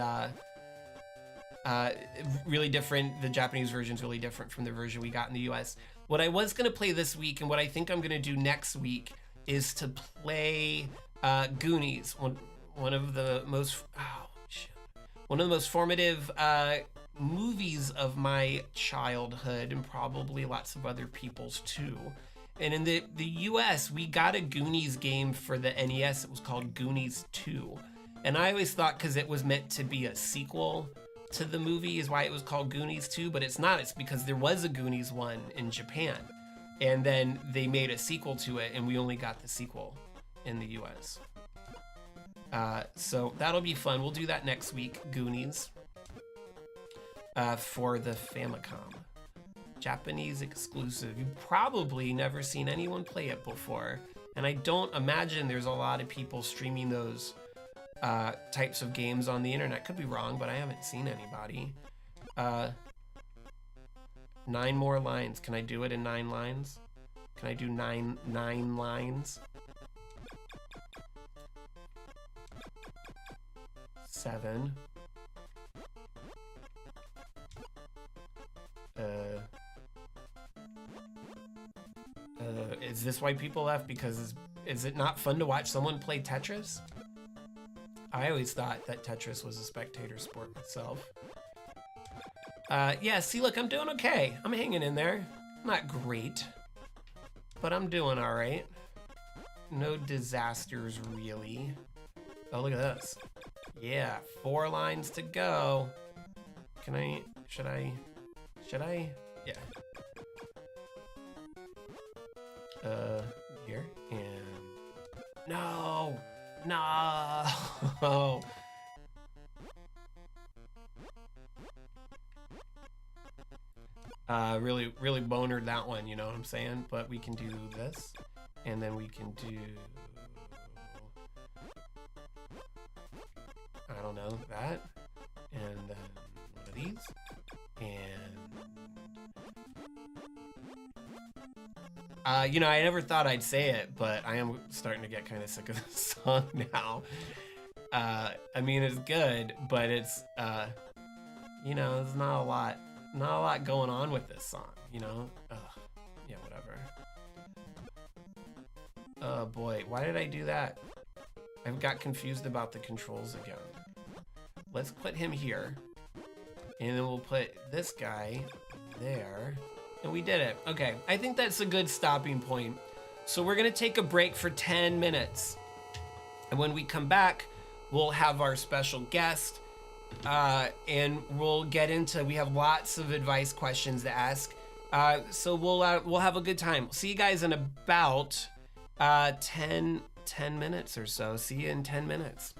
really different. The Japanese version is really different from the version we got in the US. What I was gonna play this week, and what I think I'm gonna do next week, is to play Goonies, one of the most formative movies of my childhood, and probably lots of other people's too. And in the US, we got a Goonies game for the NES. It was called Goonies 2. And I always thought because it was meant to be a sequel to the movie is why it was called Goonies 2, but it's not. It's because there was a Goonies 1 in Japan. And then they made a sequel to it, and we only got the sequel in the US. So that'll be fun. We'll do that next week, Goonies, for the Famicom. Japanese exclusive. You've probably never seen anyone play it before, and I don't imagine there's a lot of people streaming those types of games on the internet. Could be wrong, but I haven't seen anybody. 9 more lines. Can I do it in 9 lines? Can I do nine lines? 7. Is this why people left? Because is it not fun to watch someone play Tetris? I always thought that Tetris was a spectator sport myself. Yeah, see, look, I'm doing okay. I'm hanging in there. Not great, but I'm doing all right. No disasters, really. Oh, look at this. Yeah, 4 lines to go. Should I? Yeah. Here, and no. Really, really bonered that one, you know what I'm saying? But we can do this, and then we can do, I don't know, that, and then one of these, and you know, I never thought I'd say it, but I am starting to get kind of sick of this song now. I mean, it's good, but it's, you know, there's not a lot going on with this song, you know? Ugh, yeah, whatever. Oh boy, why did I do that? I got confused about the controls again. Let's put him here, and then we'll put this guy there, and we did it. Okay, I think that's a good stopping point. So we're gonna take a break for 10 minutes. And when we come back, we'll have our special guest, and we'll get into, we have lots of advice questions to ask. So we'll have a good time. See you guys in about 10 minutes or so. See you in 10 minutes.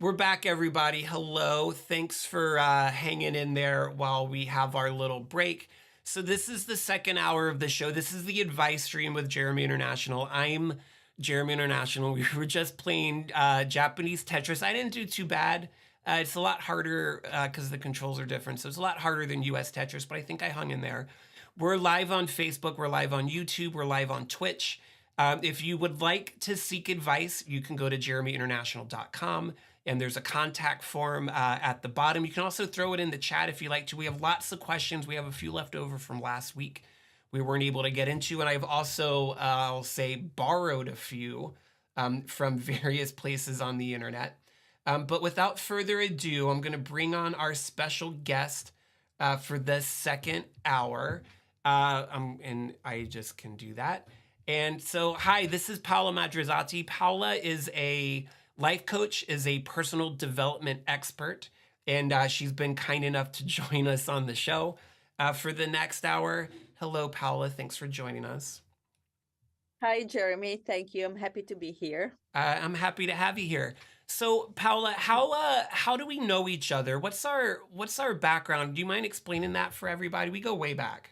We're back, everybody. Hello. Thanks for hanging in there while we have our little break. So, this is the second hour of the show. This is the advice stream with Jeremy International. I'm Jeremy International. We were just playing Japanese Tetris. I didn't do too bad. It's a lot harder because the controls are different. So, it's a lot harder than US Tetris, but I think I hung in there. We're live on Facebook. We're live on YouTube. We're live on Twitch. If you would like to seek advice, you can go to JeremyInternational.com. And there's a contact form at the bottom. You can also throw it in the chat if you like to. We have lots of questions. We have a few left over from last week we weren't able to get into. And I've also, I'll say, borrowed a few from various places on the internet. But without further ado, I'm going to bring on our special guest for the second hour. And I just can do that. And so, hi, this is Paola Madrisotti. Paola is a life coach, is a personal development expert, and she's been kind enough to join us on the show for the next hour. Hello, Paola. Thanks for joining us. Hi, Jeremy. Thank you. I'm happy to be here. I'm happy to have you here. So, Paola, how do we know each other? What's our background? Do you mind explaining that for everybody? We go way back.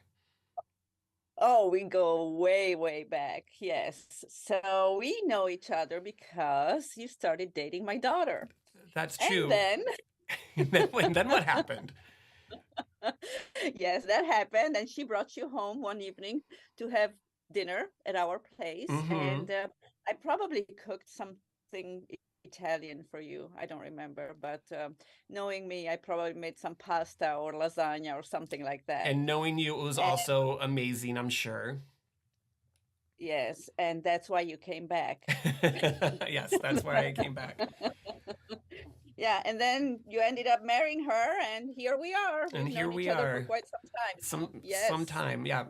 Oh, we go way, way back. Yes. So we know each other because you started dating my daughter. That's And true. then, then what happened? yes, that happened. And she brought you home one evening to have dinner at our place. Mm-hmm. And I probably cooked something Italian for you. I don't remember. But knowing me, I probably made some pasta or lasagna or something like that. And knowing you, it was And also amazing, I'm sure. yes, and that's why you came back. Yes, that's why I came back. Yeah, and then you ended up marrying her, and here we are. And We've here known each we other for are. quite some time now. Yes. Sometime, yeah.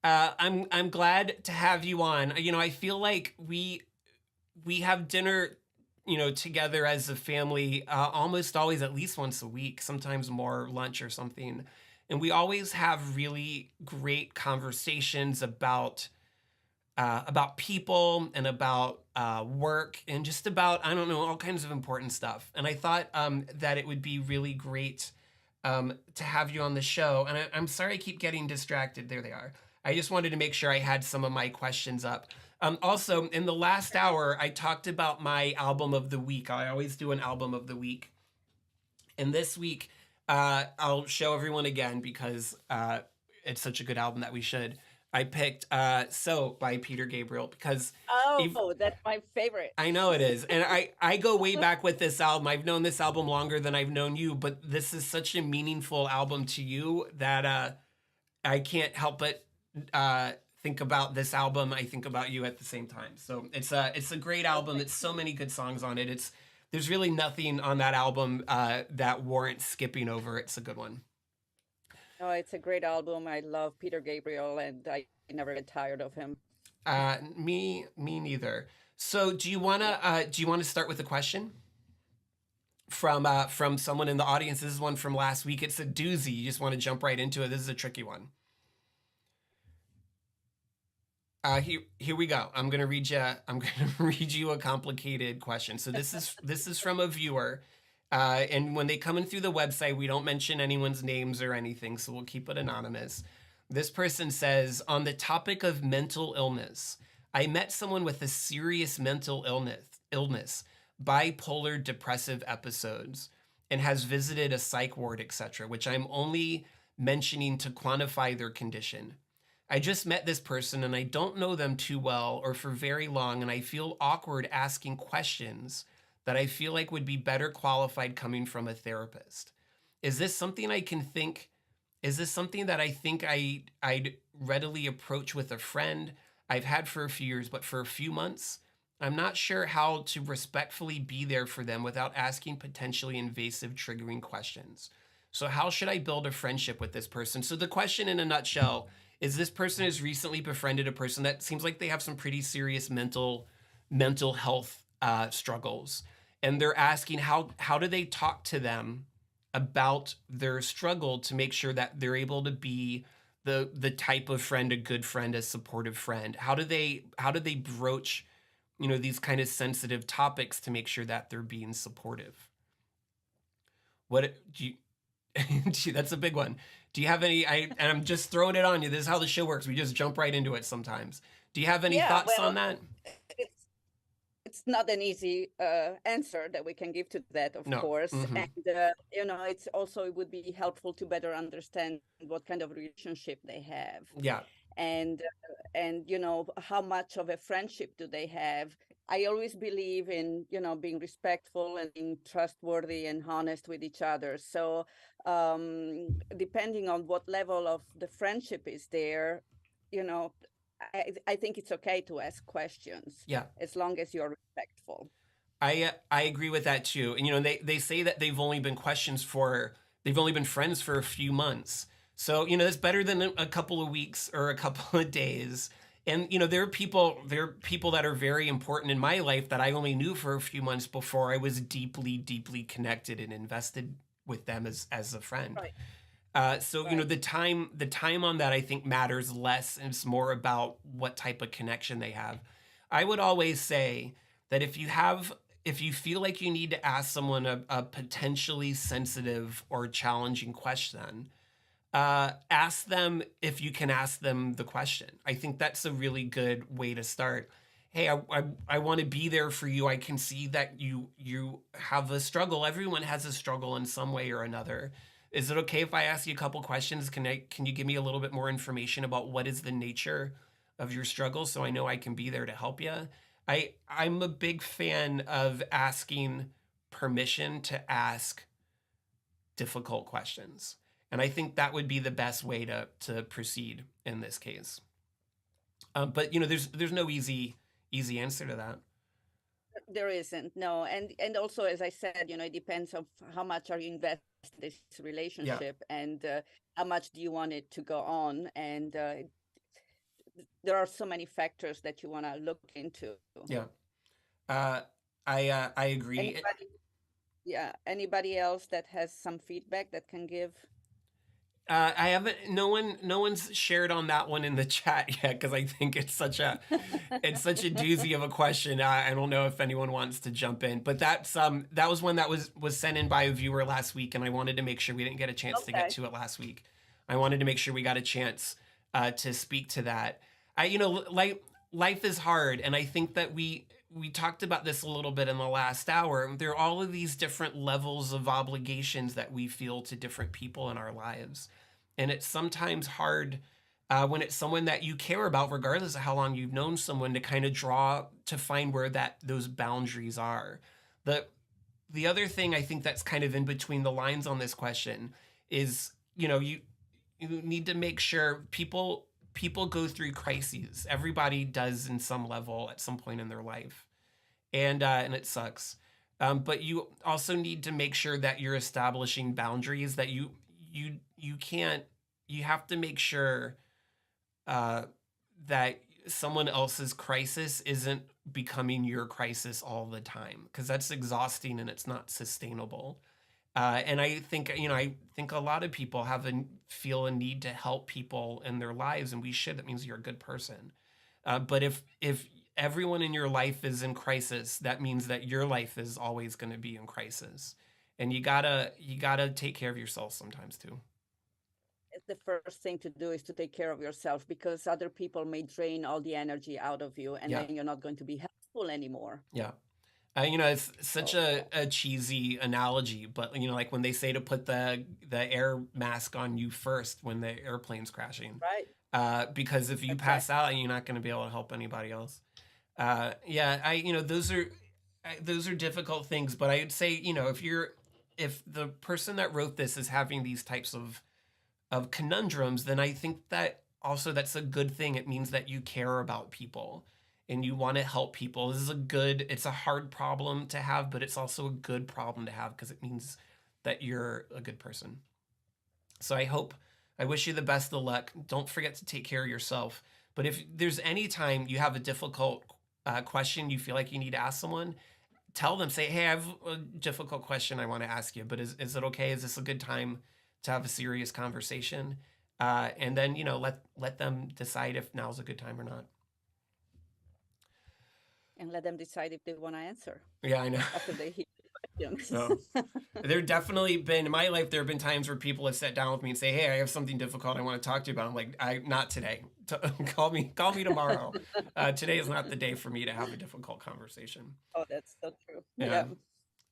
I'm glad to have you on. You know, I feel like we have dinner, you know, together as a family, almost always at least once a week, sometimes more, lunch or something. And we always have really great conversations about people and about work and just about, I don't know, all kinds of important stuff. And I thought that it would be really great to have you on the show. And I'm sorry I keep getting distracted. There they are. I just wanted to make sure I had some of my questions up. Also, in the last hour, I talked about my album of the week. I always do an album of the week. And this week, I'll show everyone again because it's such a good album that we should. I picked So by Peter Gabriel because Oh, that's my favorite. I know it is. And I go way back with this album. I've known this album longer than I've known you, but this is such a meaningful album to you that I can't help but think about this album. I think about you at the same time. So it's a great Oh, album. thank It's so you. many good songs on it. There's really nothing on that album that warrants skipping over. It's a good one. Oh, it's a great album. I love Peter Gabriel, and I never get tired of him. Me neither. So Yeah. do you wanna start with a question from someone in the audience? This is one from last week. It's a doozy. You just want to jump right into it. This is a tricky one. Here we go. I'm gonna read you. I'm gonna read you a complicated question. So this is from a viewer, and when they come in through the website, we don't mention anyone's names or anything, so we'll keep it anonymous. This person says, on the topic of mental illness, I met someone with a serious mental illness, bipolar depressive episodes, and has visited a psych ward, etc., which I'm only mentioning to quantify their condition. I just met this person and I don't know them too well or for very long, and I feel awkward asking questions that I feel like would be better qualified coming from a therapist. Is this something I can think? Is this something that I think I'd readily approach with a friend I've had for a few years, but for a few months? I'm not sure how to respectfully be there for them without asking potentially invasive, triggering questions. So, how should I build a friendship with this person? So, the question in a nutshell is this person has recently befriended a person that seems like they have some pretty serious mental health struggles, and they're asking how do they talk to them about their struggle to make sure that they're able to be the type of friend, a good friend, a supportive friend. How do they broach, you know, these kind of sensitive topics to make sure that they're being supportive? What do you? Gee, that's a big one. Do you have any? And I'm just throwing it on you. This is how the show works. We just jump right into it sometimes. Do you have any Yeah, thoughts on well, that? it's it's not an easy answer that we can give to that, of No. course. Mm-hmm. And it's also, it would be helpful to better understand what kind of relationship they have, Yeah. and how much of a friendship do they have. I always believe in being respectful and being trustworthy and honest with each other. So depending on what level of the friendship is there, you know I think it's okay to ask questions Yeah. as long as you're respectful. I agree with that too. And they say that they've only been friends for a few months. So, that's better than a couple of weeks or a couple of days. And there are people that are very important in my life that I only knew for a few months before I was deeply, deeply connected and invested with them as a friend. Right, So right. the time on that I think matters less, and it's more about what type of connection they have. I would always say that if you feel like you need to ask someone a potentially sensitive or challenging question, ask them if you can ask them the question. I think that's a really good way to start. Hey, I want to be there for you. I can see that you have a struggle. Everyone has a struggle in some way or another. Is it okay if I ask you a couple questions? Can you give me a little bit more information about what is the nature of your struggle so I know I can be there to help you? I'm a big fan of asking permission to ask difficult questions. And I think that would be the best way to proceed in this case. But there's no easy answer to that. There isn't, no. And also, as I said, it depends on how much are you invested in this Yeah, relationship, and how much do you want it to go on. And there are so many factors that you want to look into. yeah. Uh, I agree. Anybody, yeah, anybody else that has some feedback that can give? I haven't. No one's shared on that one in the chat yet because I think it's such a doozy of a question. I don't know if anyone wants to jump in, but that was one that was sent in by a viewer last week, and I wanted to make sure we didn't get a chance to get Okay. to it last week. I wanted to make sure we got a chance to speak to that. Like life is hard, and I think that we talked about this a little bit in the last hour. There are all of these different levels of obligations that we feel to different people in our lives, and it's sometimes hard when it's someone that you care about, regardless of how long you've known someone, to kind of draw to find where that those boundaries are. The the other thing I think that's kind of in between the lines on this question is, you need to make sure people go through crises. Everybody does in some level at some point in their life, and it sucks. But you also need to make sure that you're establishing boundaries that you can't. You have to make sure uh, that someone else's crisis isn't becoming your crisis all the time, because that's exhausting and it's not sustainable. And I think a lot of people feel a need to help people in their lives, and we should. That means you're a good person. But if everyone in your life is in crisis, that means that your life is always going to be in crisis, and you gotta take care of yourself sometimes too. The first thing to do is to take care of yourself, because other people may drain all the energy out of you, and Yeah, then you're not going to be helpful anymore. yeah. It's such So, a cheesy analogy, but like when they say to put the air mask on you first when the airplane's crashing, right, because if you pass exactly. out, you're not going to be able to help anybody else. Yeah, those are difficult things, but I'd say if the person that wrote this is having these types of conundrums, then I think that also that's a good thing. It means that you care about people and you want to help people. It's a hard problem to have, but it's also a good problem to have because it means that you're a good person. So I wish you the best of luck. Don't forget to take care of yourself. But if there's any time you have a difficult question you feel like you need to ask someone, tell them, say, hey, I have a difficult question I want to ask you, but is it okay? Is this a good time to have a serious conversation? And then, let them decide if now's a good time or not. And let them decide if they want to answer Yeah, I know. after they hear. questions. So there definitely been in my life, there have been times where people have sat down with me and say, "Hey, I have something difficult I want to talk to you about." I'm like, "I not today. Call me tomorrow. Today is not the day for me to have a difficult conversation." Oh, that's so true. Yeah.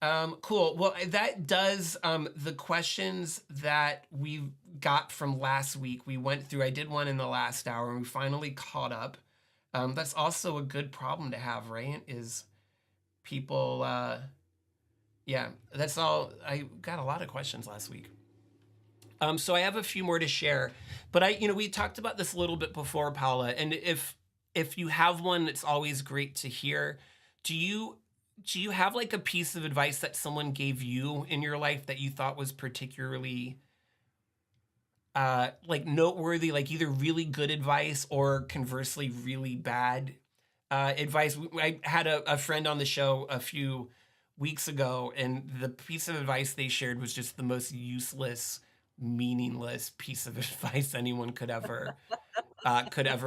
Yeah. Cool. Well, that does the questions that we got from last week. We went through. I did one in the last hour, and we finally caught up. That's also a good problem to have, right? Is people? Yeah, that's all. I got a lot of questions last week. So I have a few more to share, but we talked about this a little bit before, Paula. And if you have one, it's always great to hear. Do you do you have like a piece of advice that someone gave you in your life that you thought was particularly like noteworthy, like either really good advice or conversely really bad advice? I had a friend on the show a few weeks ago, and the piece of advice they shared was just the most useless, meaningless piece of advice anyone could ever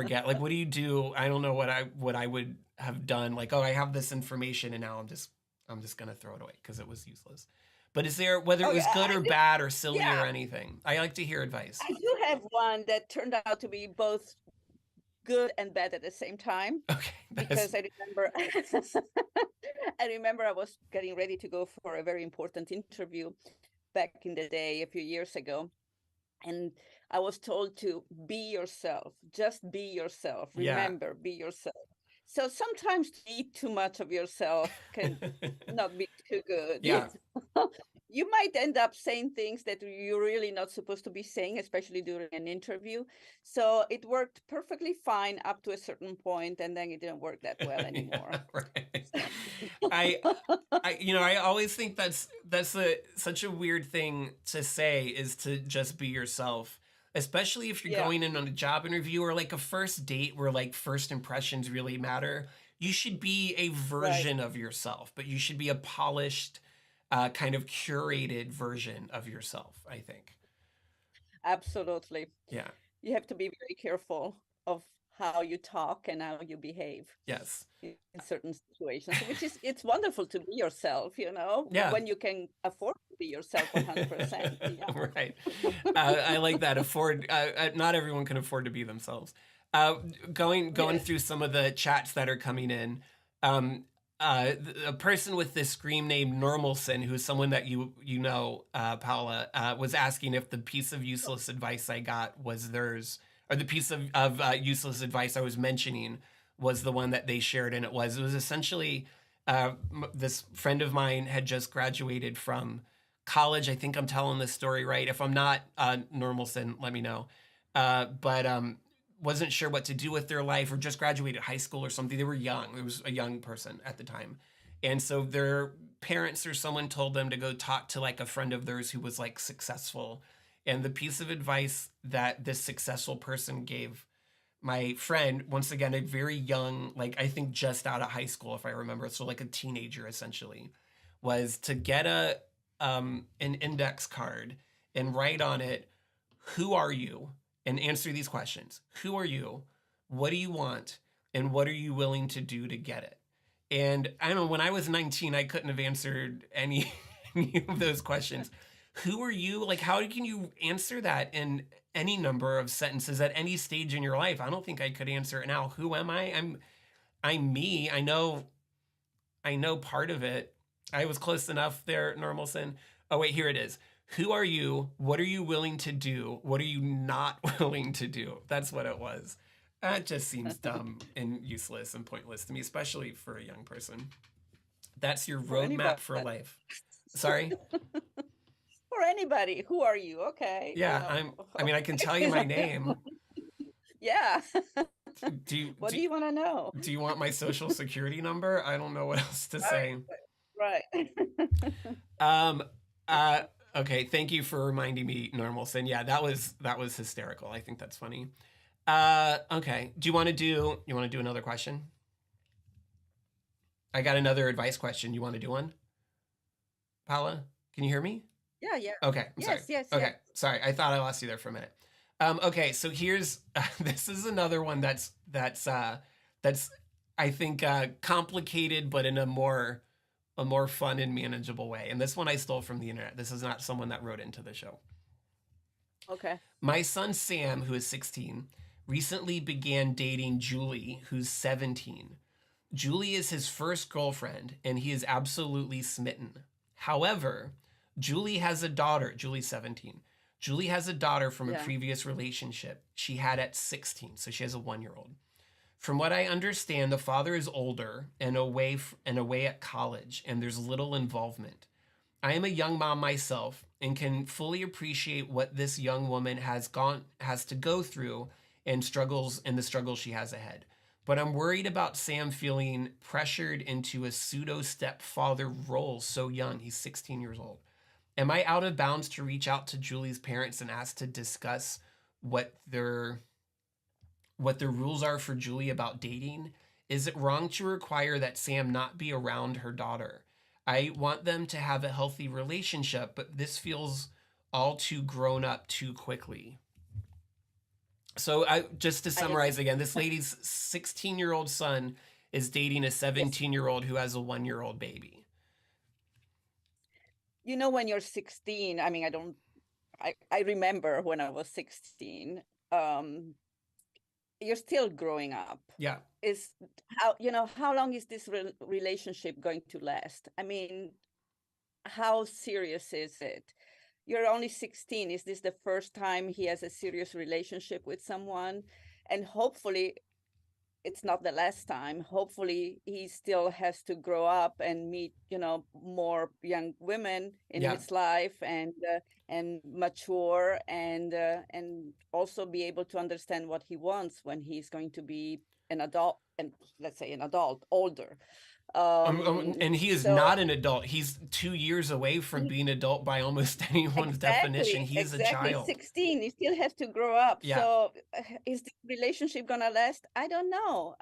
get. Like, what do you do? I don't know what I would have done. Like, oh, I have this information, and now I'm just gonna throw it away because it was useless. But is there, whether it Okay, was good or bad or silly or yeah, anything? I like to hear advice. I do have one that turned out to be both good and bad at the same time, Okay, that's because I remember I remember I was getting ready to go for a very important interview back in the day a few years ago, and I was told to be yourself, just be yourself, yeah. remember, be yourself. So sometimes to eat too much of yourself can not be too good. Yeah. You might end up saying things that you're really not supposed to be saying, especially during an interview. So it worked perfectly fine up to a certain point, and then it didn't work that well Yeah, anymore. right. I I always think that's such a weird thing to say, is to just be yourself, especially if you're Yeah, going in on a job interview or like a first date where like first impressions really matter. You should be a right. version of yourself, but you should be a polished, kind of curated version of yourself, I think. Absolutely. Yeah. You have to be very careful of how you talk and how you behave Yes. in certain situations, which is, it's wonderful to be yourself, Yeah. when you can afford to be yourself 100%. Yeah. Right. I like that. Not everyone can afford to be themselves. Going Yes. through some of the chats that are coming in. Um, a person with this scream name Normalson, who's someone that you know, Paula, was asking if the piece of useless advice I got was theirs, or the piece of useless advice I was mentioning was the one that they shared, and it was essentially this friend of mine had just graduated from college. I think I'm telling this story right. If I'm not, Normalson, let me know. But wasn't sure what to do with their life, or just graduated high school or something. They were young. It was a young person at the time. And so their parents or someone told them to go talk to like a friend of theirs who was like successful. And the piece of advice that this successful person gave my friend, once again, a very young, like I think just out of high school, if I remember, so like a teenager essentially, was to get an index card and write on it, "Who are you?" and answer these questions. Who are you? What do you want? And what are you willing to do to get it? And I don't know, when I was 19, I couldn't have answered any, any of those questions. Who are you? Like, how can you answer that in any number of sentences at any stage in your life? I don't think I could answer it now. Who am I? I'm me. I know part of it. I was close enough there, Normalson. Oh, wait, here it is. Who are you? What are you willing to do? What are you not willing to do? That's what it was. That just seems dumb and useless and pointless to me, especially for a young person. That's your For roadmap anybody. for life. Sorry? For anybody. Who are you? Okay. Yeah, I mean, I can tell you my name. Yeah. Do you, What do, do you want to know? do you want my social security number? I don't know what else to say. Right. Um, uh, okay, thank you for reminding me, Normalson. Yeah, that was hysterical. I think that's funny. Okay. You want to do another question? I got another advice question. You want to do one? Paula, can you hear me? Yeah, yeah. Okay, I'm sorry. Yes, yes, Okay, yes. sorry. I thought I lost you there for a minute. Okay, so here's this is another one that's I think complicated, but in a more a more fun and manageable way. And this one I stole from the internet. This is not someone that wrote into the show. Okay. My son Sam, who is 16, recently began dating Julie, who's 17. Julie is his first girlfriend, and he is absolutely smitten. However, Julie has a daughter. Julie's 17. Julie has a daughter from a Yeah. previous relationship she had at 16, so she has a 1 year old. From what I understand, the father is older and away at college, and there's little involvement. I am a young mom myself and can fully appreciate what this young woman has to go through and the struggles she has ahead. But I'm worried about Sam feeling pressured into a pseudo stepfather role so young. He's 16 years old. Am I out of bounds to reach out to Julie's parents and ask to discuss what their what the rules are for Julie about dating? Is it wrong to require that Sam not be around her daughter? I want them to have a healthy relationship, but this feels all too grown up too quickly. So I just to I, summarize again, this lady's 16-year-old son is dating a yes. 17-year-old who has a 1 year old baby. When you're 16, I mean, I remember when I was 16, um, you're still growing up. Yeah. Is how long is this relationship going to last? I mean, how serious is it? You're only 16. Is this the first time he has a serious relationship with someone? And hopefully it's not the last time. Hopefully he still has to grow up and meet, more young women in Yeah. his life, and mature, and also be able to understand what he wants when he's going to be an adult, and let's say an adult, older. And he is So not an adult. He's 2 years away from being adult by almost anyone's definition. exactly, He is a exactly. child. 16, you still have to grow up. Yeah. So is the relationship gonna last? I don't know.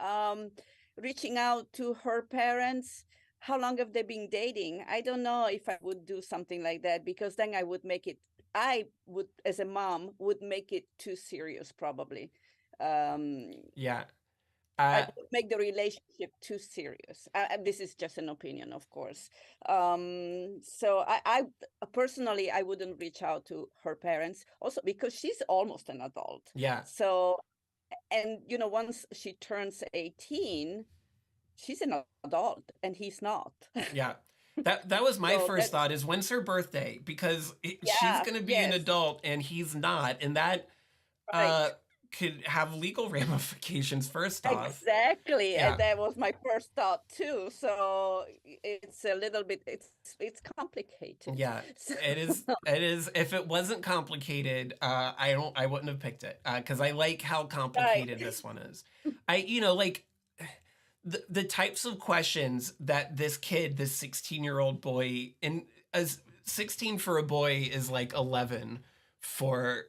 Reaching out to her parents, how long have they been dating? I don't know if I would do something like that, because then I would, as a mom, would make it too serious, probably. Um, Yeah. I Uh, would make the relationship too serious. This is just an opinion, of course. So I personally, I wouldn't reach out to her parents, also because she's almost an adult. yeah. So, and once she turns 18, she's an adult, and he's not. Yeah. That was my So first that, thought is when's her birthday? Because she's yeah, going to be an yes, adult and he's not. And that uh, right. could have legal ramifications, first off. Exactly, and Yeah. that was my first thought too. So it's a little bit, it's complicated. Yeah. So, It is. It is. If it wasn't complicated, I wouldn't have picked it because I like how right, complicated this one is. Like the types of questions that this kid, this 16-year-old boy, and as 16 for a boy is like 11 for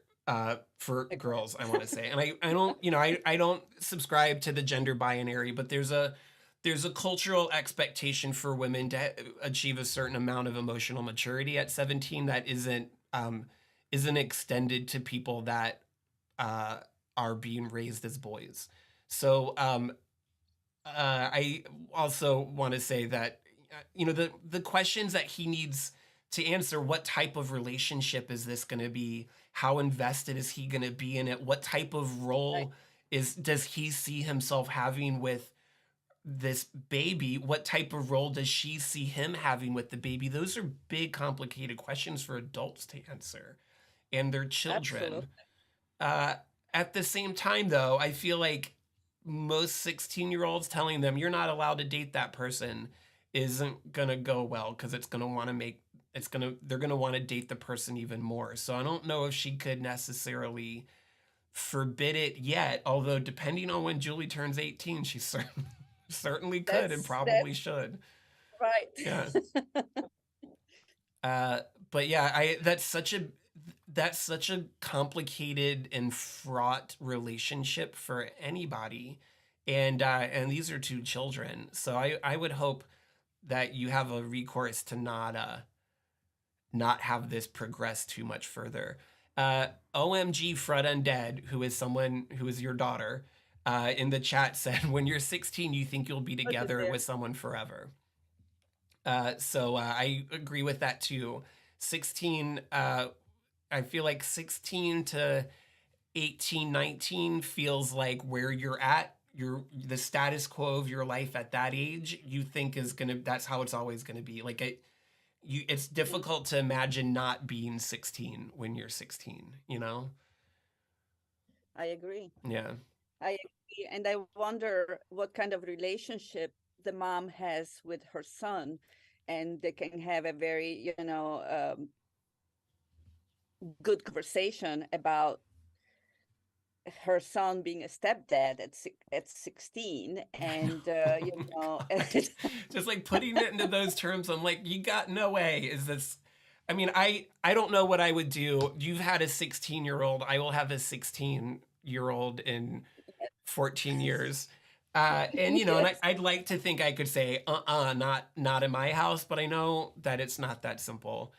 girls, I want to say. And I don't, I don't subscribe to the gender binary, but there's a cultural expectation for women to achieve a certain amount of emotional maturity at 17 that isn't extended to people that uh are being raised as boys. So I also want to say that the questions that he needs to answer: what type of relationship is this going to be? How invested is he going to be in it? What type of right, role is does he see himself having with this baby? What type of role does she see him having with the baby? Those are big, complicated questions for adults to answer and their children. absolutely. Uh, at the same time, though, I feel like most 16-year-olds telling them you're not allowed to date that person isn't gonna go well because they're gonna want to date the person even more. So I don't know if she could necessarily forbid it yet. Although depending on when Julie turns 18, she certainly could and probably That's should. Yeah. right. Uh, but yeah, I that's such a complicated and fraught relationship for anybody, and these are two children. So I would hope that you have a recourse to not have this progress too much further. OMG Fred Undead, who is someone who is your daughter, in the chat said, when you're 16, you think you'll be Put it together there. with someone forever. I agree with that too. 16, I feel like 16 to 18, 19 feels like where you're at. The status quo of your life at that age, you think is gonna, that's how it's always gonna be. Like it's Mhm. difficult to imagine not being 16 when you're 16, you know? I agree. Yeah. I agree. And I wonder what kind of relationship the mom has with her son. And they can have a very, good conversation about her son being a stepdad at 16. I know. And, Oh my God. Just like putting it into those terms, I'm like, you got no way. Is this? I mean, I don't know what I would do. You've had a 16-year-old. I will have a 16-year-old in 14 years. And you know, and Yes, I'd like to think I could say, not in my house, but I know that it's not that simple.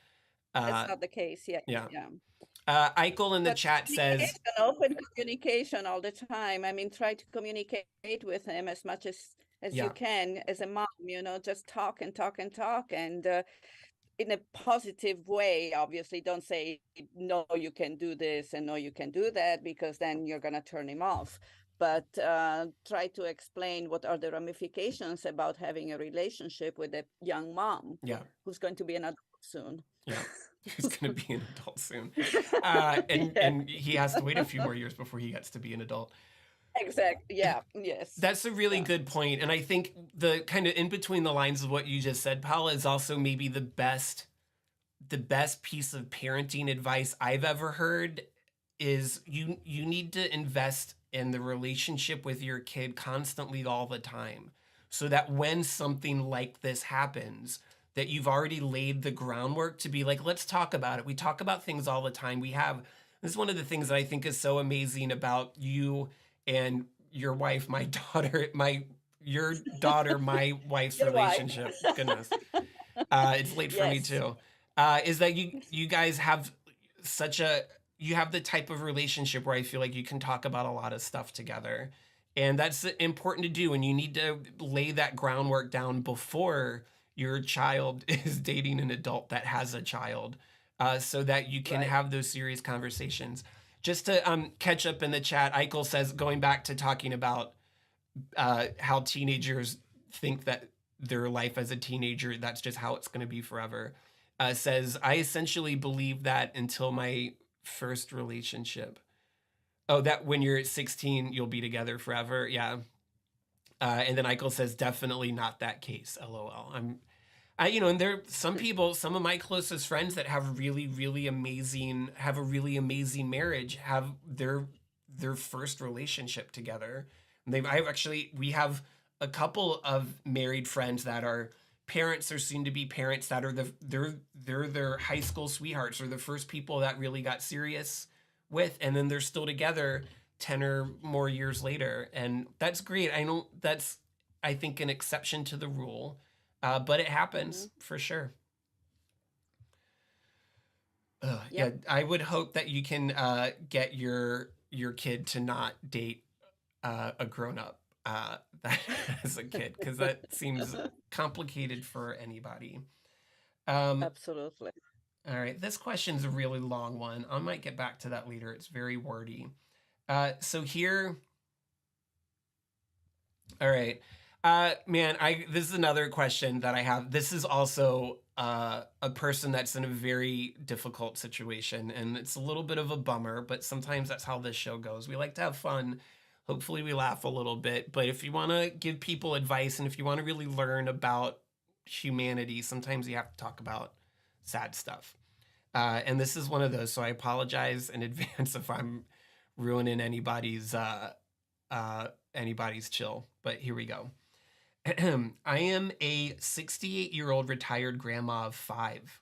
that's Uh, not the case. Yeah, yeah. yeah. Eichel in the But chat says, communication, open communication all the time. I mean, try to communicate with him as much as you yeah, can as a mom, just talk and talk and talk, and in a positive way. Obviously, don't say no, you can do this, and no, you can do that, because then you're going to turn him off. But try to explain what are the ramifications about having a relationship with a young mom yeah. who's going to be an adult soon. Yeah, he's gonna be an adult soon, Yeah, and he has to wait a few more years before he gets to be an adult. exactly. Yeah, yes. That's a really Yeah. good point, and I think the kind of in between the lines of what you just said, Paula, is also maybe the best piece of parenting advice I've ever heard is you need to invest in the relationship with your kid constantly all the time so that when something like this happens that you've already laid the groundwork to be like, let's talk about it. We talk about things all the time. This is one of the things that I think is so amazing about you and your wife, my daughter, my your daughter, my wife's Your wife. relationship. Goodness, it's late for me Yes. too. Is that you guys have such a you have the type of relationship where I feel like you can talk about a lot of stuff together, and that's important to do. And you need to lay that groundwork down before your child is dating an adult that has a child, so that you can Right. have those serious conversations. Just to catch up in the chat, Eichel says, going back to talking about how teenagers think that their life as a teenager, that's just how it's going to be forever. Says, I essentially believe that until my first relationship. Oh, that when you're 16, you'll be together forever. Yeah. And then Eichel says, definitely not that case. LOL. And there are some people, some of my closest friends that have have a really amazing marriage, have their first relationship together. And we have a couple of married friends that are parents or soon to be parents that are they're their high school sweethearts or the first people that really got serious with, and then they're still together 10 or more years later. And that's great. I know that's, I think, an exception to the rule, but it happens Hmm. for sure. Yeah, Yep. I would hope that you can get your kid to not date a grown up that as a kid, because that seems complicated for anybody. Um, Absolutely. all right, this question's a really long one. I might get back to that later. It's very wordy. So here, all right. Man, I this is another question that I have. This is also a person that's in a very difficult situation, and it's a little bit of a bummer, but sometimes that's how this show goes. We like to have fun. Hopefully, we laugh a little bit. But if you want to give people advice and if you want to really learn about humanity, sometimes you have to talk about sad stuff. And this is one of those. So I apologize in advance if I'm ruining anybody's chill. But here we go. I am a 68-year-old retired grandma of five.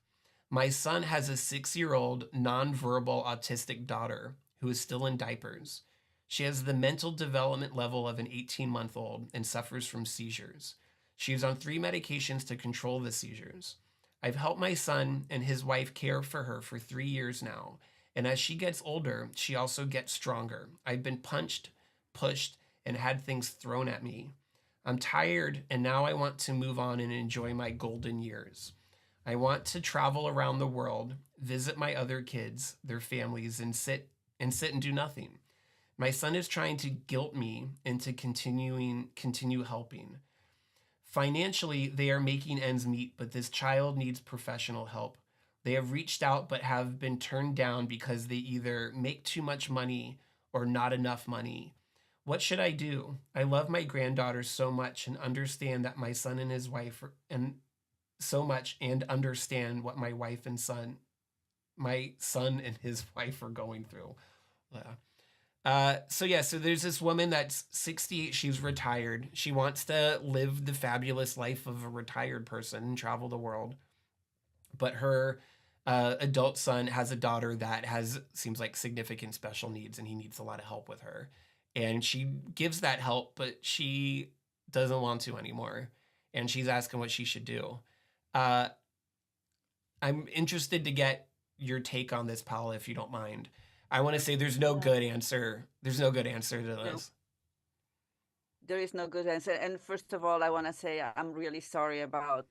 My son has a 6-year-old nonverbal autistic daughter who is still in diapers. She has the mental development level of an 18-month-old and suffers from seizures. She is on 3 medications to control the seizures. I've helped my son and his wife care for her for 3 years now, and as she gets older, she also gets stronger. I've been punched, pushed, and had things thrown at me. I'm tired and now I want to move on and enjoy my golden years. I want to travel around the world, visit my other kids, their families, and sit and do nothing. My son is trying to guilt me into continue helping. Financially, they are making ends meet, but this child needs professional help. They have reached out but have been turned down because they either make too much money or not enough money. What should I do? I love my granddaughter so much and understand that my son and his wife and so much and understand what my son and his wife are going through. Yeah. So there's this woman that's 68. She's retired. She wants to live the fabulous life of a retired person and travel the world. But her adult son has a daughter that has seems like significant special needs, and he needs a lot of help with her. And she gives that help, but she doesn't want to anymore, and she's asking what she should do. Uh, I'm interested to get your take on this, Paula, if you don't mind. I want to say there's no Yeah. good answer. There's no good answer to No, this. there is no good answer. And first of all, I want to say I'm really sorry about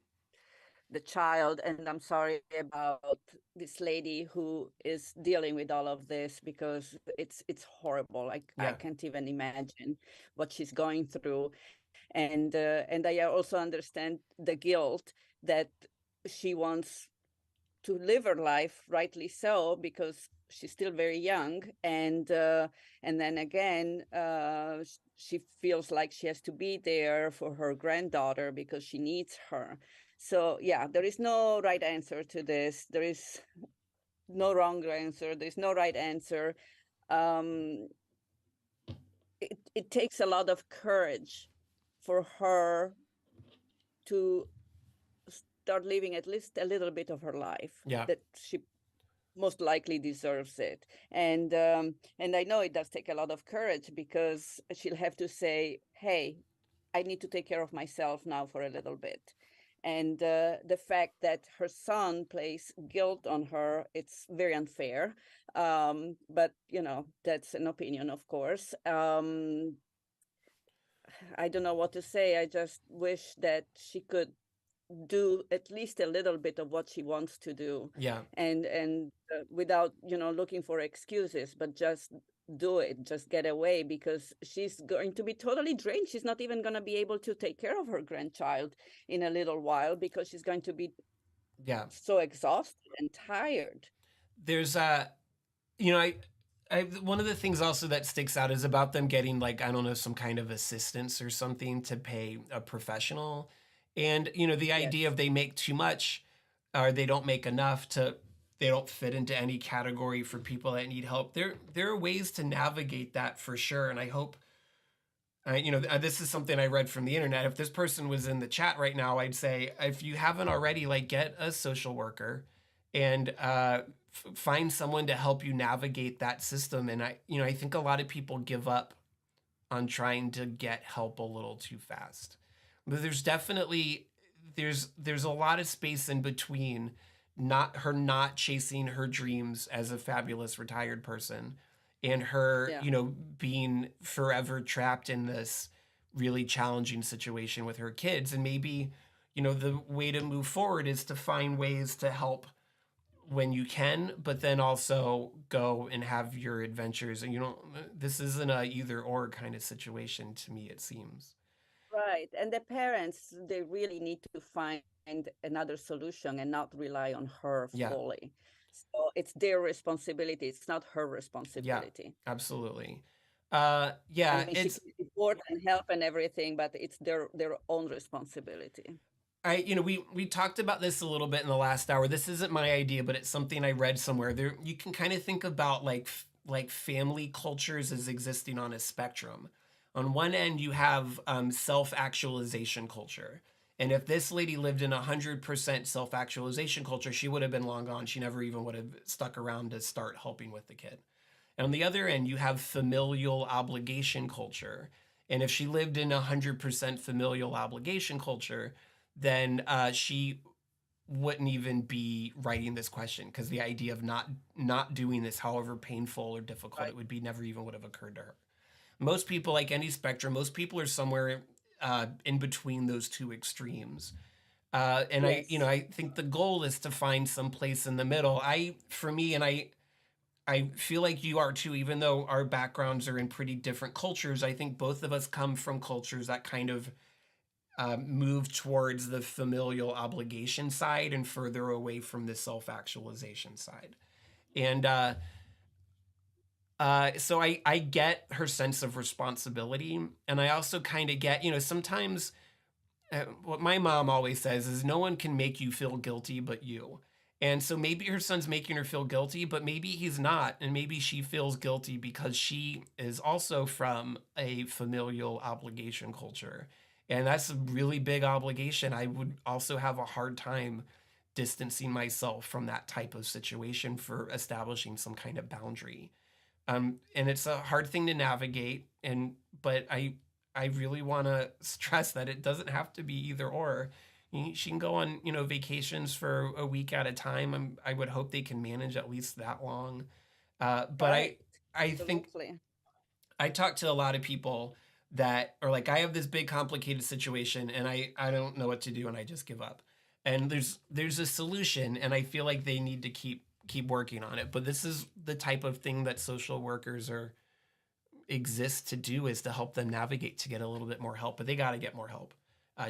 the child, and I'm sorry about this lady who is dealing with all of this, because it's horrible. I Yeah, can't even imagine what she's going through. And I also understand the guilt that she wants to live her life, rightly so, because she's still very young. And then again, she feels like she has to be there for her granddaughter because she needs her. So yeah, there is no right answer to this. There is no wrong answer. There's no right answer. um it takes a lot of courage for her to start living at least a little bit of her life yeah, that she most likely deserves it. And I know it does take a lot of courage, because she'll have to say, hey, I need to take care of myself now for a little bit. And the fact that her son plays guilt on her, it's very unfair. But that's an opinion, of course. I don't know what to say. I just wish that she could do at least a little bit of what she wants to do, yeah. and without looking for excuses, but just do it, just get away, because she's going to be totally drained. She's not even going to be able to take care of her grandchild in a little while, because she's going to be Yeah. so exhausted and tired. There's one of the things also that sticks out is about them getting, like, I don't know, some kind of assistance or something to pay a professional. And the idea Yes. of they make too much or they don't make enough to they don't fit into any category for people that need help. There are ways to navigate that for sure. And I hope this is something I read from the internet. If this person was in the chat right now, I'd say, if you haven't already, like, get a social worker and find someone to help you navigate that system. And I think a lot of people give up on trying to get help a little too fast. But there's a lot of space in between not chasing her dreams as a fabulous retired person and her, Yeah. being forever trapped in this really challenging situation with her kids. And maybe, the way to move forward is to find ways to help when you can, but then also go and have your adventures. And this isn't a either or kind of situation to me, it seems. Right. And the parents, they really need to find another solution and not rely on her Yeah. fully. So it's their responsibility. It's not her Yeah, responsibility. absolutely. I Yeah, mean, she it's can support and help and everything, but it's their own responsibility. we talked about this a little bit in the last hour. This isn't my idea, but it's something I read somewhere. There, you can kind of think about like family cultures as existing on a spectrum. On one end, you have self-actualization culture, and if this lady lived in 100% self-actualization culture, she would have been long gone. She never even would have stuck around to start helping with the kid. And on the other end, you have familial obligation culture. And if she lived in 100% familial obligation culture, then she wouldn't even be writing this question, because the idea of not doing this, however painful or difficult Right. it would be, never even would have occurred to her. Most people, like any spectrum, most people are somewhere in between those two extremes. And Yes. I think the goal is to find some place in the middle. For me, and I feel like you are too, even though our backgrounds are in pretty different cultures. I think both of us come from cultures that kind of move towards the familial obligation side and further away from the self-actualization side. And so I get her sense of responsibility, and I also kind of get, sometimes what my mom always says is no one can make you feel guilty but you. And so maybe her son's making her feel guilty, but maybe he's not. And maybe she feels guilty because she is also from a familial obligation culture. And that's a really big obligation. I would also have a hard time distancing myself from that type of situation for establishing some kind of boundary. And it's a hard thing to navigate. But I really want to stress that it doesn't have to be either or. She can go on, vacations for a week at a time. I would hope they can manage at least that long. But Right. I think Absolutely. I talk to a lot of people that are like, I have this big complicated situation and I don't know what to do and I just give up. And there's a solution, and I feel like they need to keep working on it. But this is the type of thing that social workers are exist to do, is to help them navigate to get a little bit more help. But they got to get more help.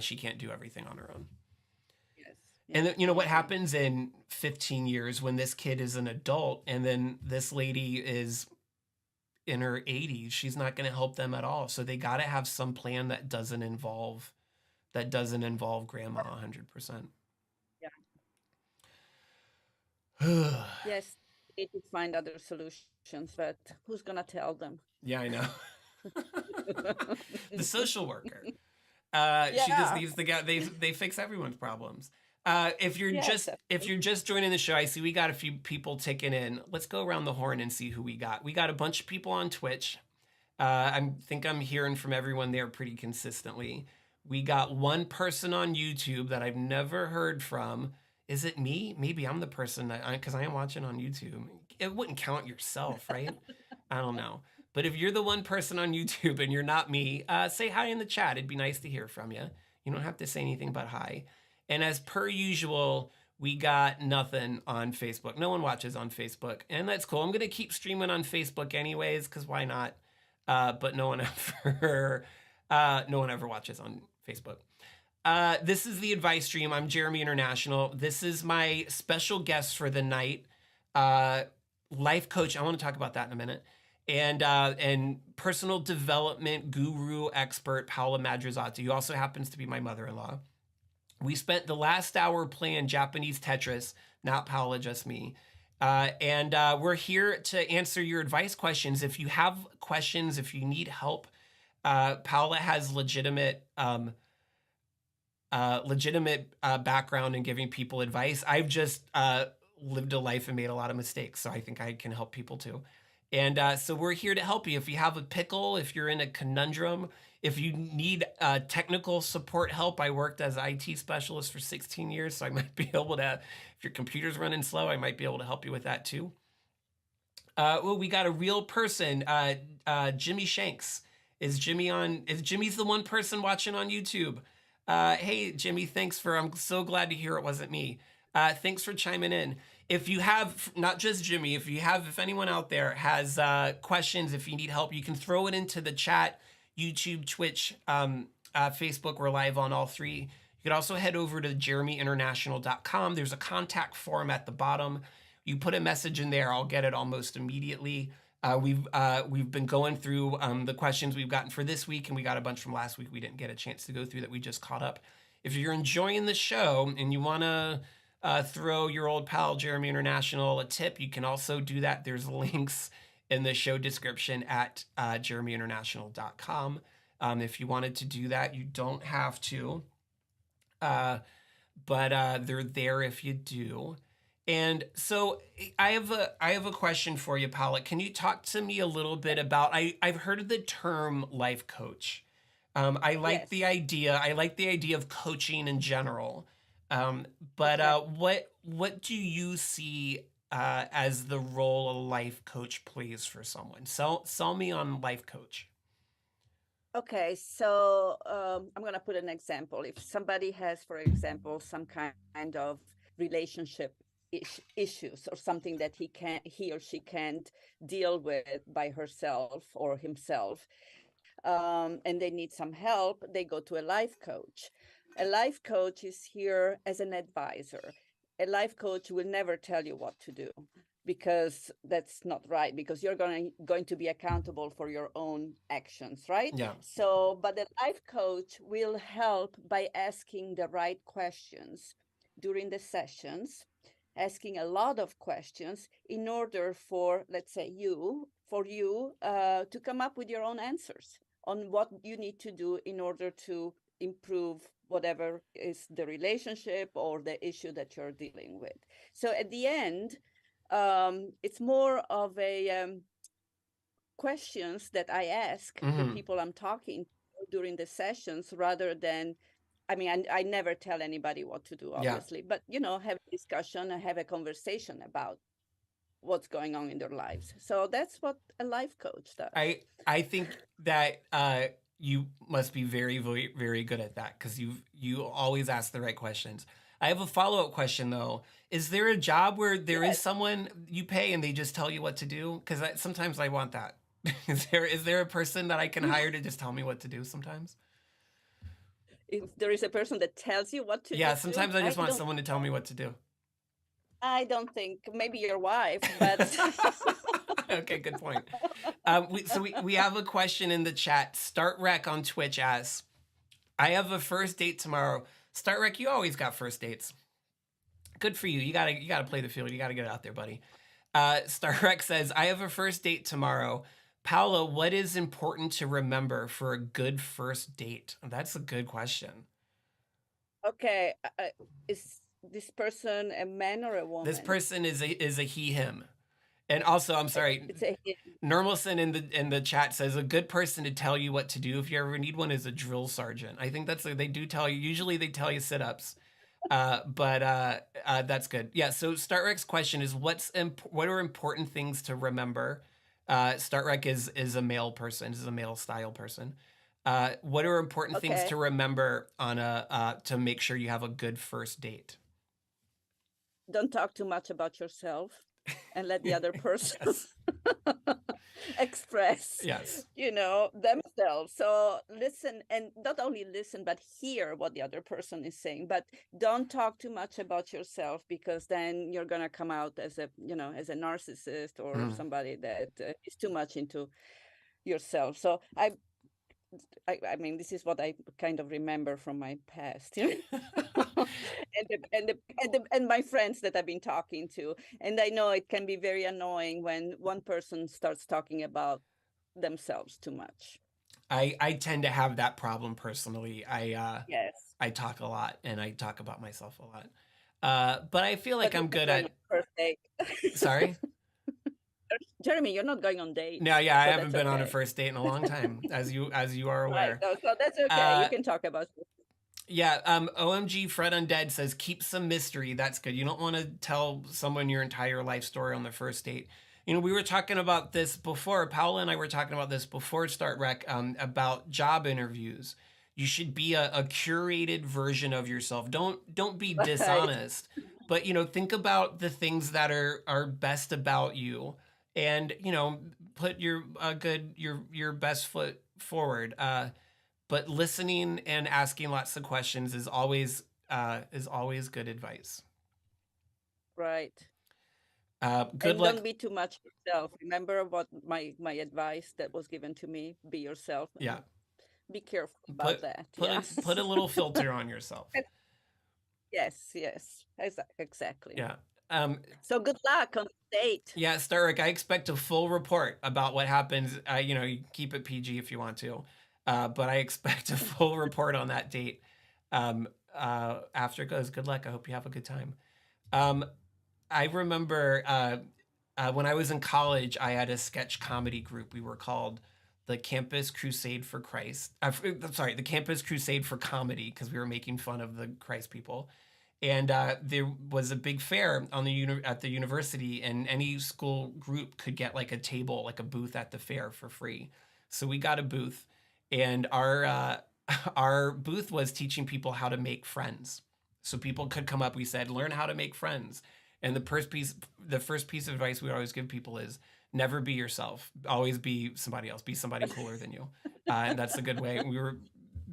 She can't do everything on her own. Yes. And Yes, I what agree. happens in 15 years when this kid is an adult and then this lady is in her 80s? She's not going to help them at all. So they got to have some plan that doesn't involve grandma 100%. Yeah. Yeah, Yes. Need to find other solutions, but who's gonna tell them? I know. The social worker. She just Yeah. needs the guy. They fix everyone's problems. If you're Yes. just if you're just joining the show, I see we got a few people ticking in. Let's go around the horn and see who we got. We got a bunch of people on Twitch. I think I'm hearing from everyone there pretty consistently. We got one person on YouTube that I've never heard from. Is it me? Maybe I'm the person that, because I am watching on YouTube. It wouldn't count yourself, right? I don't know. But if you're the one person on YouTube and you're not me, say hi in the chat. It'd be nice to hear from you. You don't have to say anything but hi. And as per usual, we got nothing on Facebook. No one watches on Facebook, and that's cool. I'm gonna keep streaming on Facebook anyways, because why not? But no one ever watches on Facebook. This is the advice stream. I'm Jeremy International. This is my special guest for the night, uh, life coach. I want to talk about that in a minute. And personal development guru expert Paola Madrisotti, who also happens to be my mother-in-law. We spent the last hour playing Japanese Tetris, not Paola, just me. And we're here to answer your advice questions. If you have questions, if you need help, Paola has legitimate background in giving people advice. I've just lived a life and made a lot of mistakes, so I think I can help people too. And so we're here to help you. If you have a pickle, if you're in a conundrum, if you need technical support help, I worked as an IT specialist for 16 years, so I might be able to, if your computer's running slow, I might be able to help you with that too. Well, we got a real person, Jimmy Shanks. Is Jimmy's the one person watching on YouTube? Hey, Jimmy, I'm so glad to hear it wasn't me. Thanks for chiming in. If you have, not just Jimmy, if anyone out there has questions, if you need help, you can throw it into the chat, YouTube, Twitch, Facebook. We're live on all three. You could also head over to JeremyInternational.com. There's a contact form at the bottom. You put a message in there, I'll get it almost immediately. We've been going through the questions we've gotten for this week, and we got a bunch from last week we didn't get a chance to go through that we just caught up. If you're enjoying the show and you want to throw your old pal Jeremy International a tip, you can also do that. There's links in the show description at JeremyInternational.com. If you wanted to do that, you don't have to, but they're there if you do. And so I have a question for you, Paola. Can you talk to me a little bit about, I've heard of the term life coach. I like the Yes. idea. I like the idea of coaching in general. But Okay. what do you see as the role a life coach plays for someone? Sell me on life coach. Okay, so I'm going to put an example. If somebody has, for example, some kind of relationship issues or something that he or she can't deal with by herself or himself, and they need some help, they go to a life coach. A life coach is here as an advisor. A life coach will never tell you what to do because that's not right, because you're going to be accountable for your own actions, right? Yeah. So but the life coach will help by asking the right questions during the sessions, asking a lot of questions in order for, let's say, you to come up with your own answers on what you need to do in order to improve whatever is the relationship or the issue that you're dealing with. So at the end, it's more of a questions that I ask the Hmm. people I'm talking to during the sessions, rather than, I mean, I never tell anybody what to do, Yeah. obviously, but have a discussion and have a conversation about what's going on in their lives. So that's what a life coach does. I think that you must be very very very good at that because you always ask the right questions. I have a follow up question though. Is there a job where there is Yes. someone you pay and they just tell you what to do? Because sometimes I want that. Is there a person that I can hire to just tell me what to do sometimes? If there is a person that tells you what to Yeah, do, sometimes I just want someone to tell me what to do. I don't think, maybe your wife, but Okay, good point. So we have a question in the chat. Start Rec on Twitch asks, I have a first date tomorrow. Start Rec, you always got first dates. Good for you. You gotta play the field. You gotta get it out there, buddy. Star Rec says, I have a first date tomorrow. Paola, what is important to remember for a good first date? That's a good question. okay, is this person a man or a This woman? person is a he him. And also, I'm sorry, It's a him. Normalson in the chat says a good person to tell you what to do if you ever need one is a drill sergeant. I think they do tell you. Usually they tell you sit ups, but that's good. Yeah. So StartRec's question is what are important things to remember? StartRec is a male person. Is a male style person. What are important things Okay. to remember on a to make sure you have a good first date? Don't talk too much about yourself and let the other person Yes. express, Yes. themselves. So listen, and not only listen, but hear what the other person is saying. But don't talk too much about yourself, because then you're gonna come out as a narcissist or Mm. somebody that is too much into yourself. So I mean, this is what I kind of remember from my past, and my friends that I've been talking to, and I know it can be very annoying when one person starts talking about themselves too much. I tend to have that problem personally. Yes, I talk a lot and I talk about myself a lot. But I feel like but you're I'm not good going on at. the first date. Sorry. Jeremy, you're not going on No, dates, yeah, I so haven't that's been on a okay. first date in a long time, as you are Right, aware. so that's okay. You Uh, can talk about it. yeah. OMG Fred Undead says keep some mystery. That's good. You don't want to tell someone your entire life story on the first date. We were talking about this before. Paola and I were talking about this before Start Rec about job interviews. You should be a curated version of yourself. Don't be Right, dishonest, but think about the things that are best about you, and put your good your best foot forward. But listening and asking lots of questions is always good advice. right. Good And luck. don't be too much yourself. Remember what my advice that was given to me: be yourself Yeah, and be careful about put that. put a Yeah. put a little filter on yourself. Yes, yes, exactly. Yeah. Um, So good luck on the date. yeah, Starrick, I expect a full report about what happens. You keep it PG if you want to, but I expect a full report on that date. Um, after it goes, good luck. I hope you have a good time. Um, I remember when I was in college, I had a sketch comedy group. We were called the Campus Crusade for Christ. I'm sorry, the Campus Crusade for Comedy, because we were making fun of the Christ people. And there was a big fair at the university, and any school group could get like a table, like a booth at the fair for free. So we got a booth, and our our booth was teaching people how to make friends. So people could come up. We said, learn how to make friends. And the first piece of advice we always give people is never be yourself. Always be somebody else. Be somebody cooler than you. And that's a good way. We were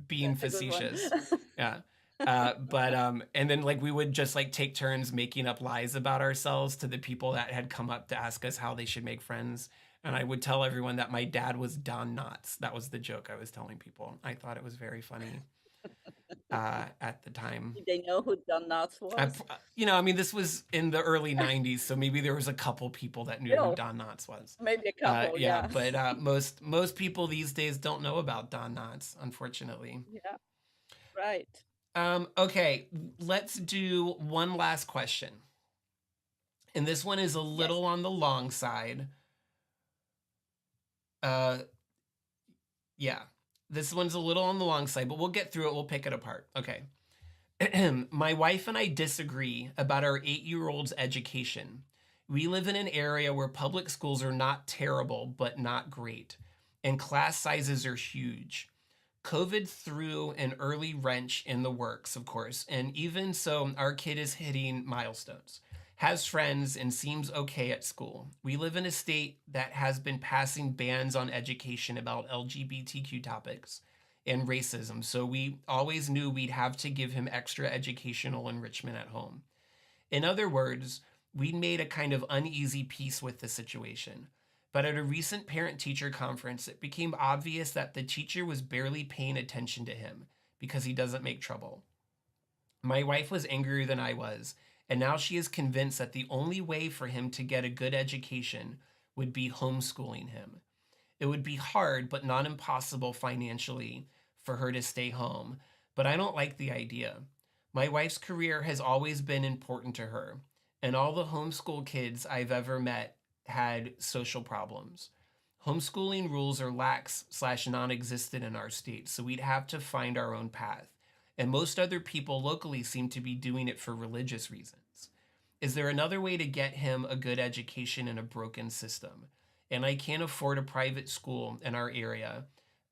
being That's a good one. facetious. Yeah. But and then like we would just like take turns making up lies about ourselves to the people that had come up to ask us how they should make friends. And I would tell everyone that my dad was Don Knotts. That was the joke I was telling people. I thought it was very funny at the time. Did they know who Don Knotts was? I mean, this was in the early '90s, so maybe there was a couple people that knew who Still, Don Knotts was. maybe a couple, Yeah, yeah. but most people these days don't know about Don Knotts, unfortunately. Yeah, right. Okay, let's do one last question, and this one is a Yes. little on the long side. Uh, yeah, this one's a little on the long side, but we'll get through it. We'll pick it apart. Okay. My wife and I disagree about our 8 year old's education. We live in an area where public schools are not terrible, but not great, and class sizes are huge. COVID threw an early wrench in the works, of course, and even so, our kid is hitting milestones, has friends, and seems okay at school. We live in a state that has been passing bans on education about LGBTQ topics and racism, so we always knew we'd have to give him extra educational enrichment at home. In other words, we'd made a kind of uneasy peace with the situation. But at a recent parent teacher conference, it became obvious that the teacher was barely paying attention to him because he doesn't make trouble. My wife was angrier than I was, and now she is convinced that the only way for him to get a good education would be homeschooling him. It would be hard, but not impossible financially for her to stay home, but I don't like the idea. My wife's career has always been important to her, and all the homeschool kids I've ever met had social problems. Homeschooling rules are lax / non existent in our state, so we'd have to find our own path. And most other people locally seem to be doing it for religious reasons. Is there another way to get him a good education in a broken system? And I can't afford a private school in our area.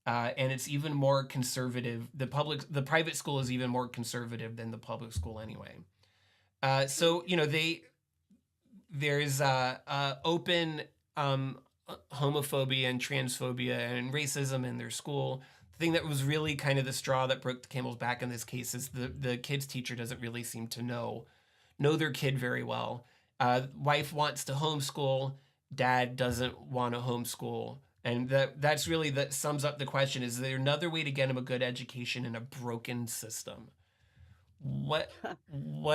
And it's even more conservative. The private school is even more conservative than the public school anyway. Mm. So there's open homophobia and transphobia and racism in their school. The thing that was really kind of the straw that broke the camel's back in this case is the kid's teacher doesn't really seem to know their kid very well. Wife wants to homeschool, dad doesn't want to homeschool, and that's really that sums up the question: is there another way to get him a good education in a broken system? What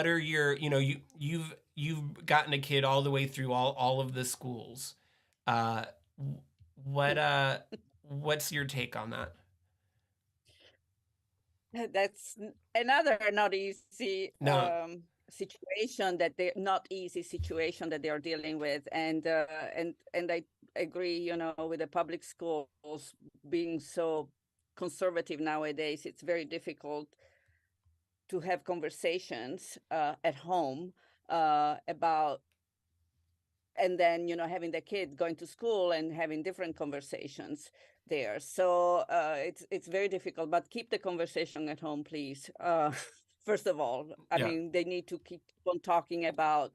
are your you've gotten a kid all the way through all of the schools. Uh, what what's your take on that? That's another not easy No, situation that they not easy situation that they are dealing with, and I agree, with the public schools being so conservative nowadays. It's very difficult to have conversations at home about, and then having the kid going to school and having different conversations there. So it's very difficult, but keep the conversation at home, please. First of all, I yeah, mean, they need to keep on talking about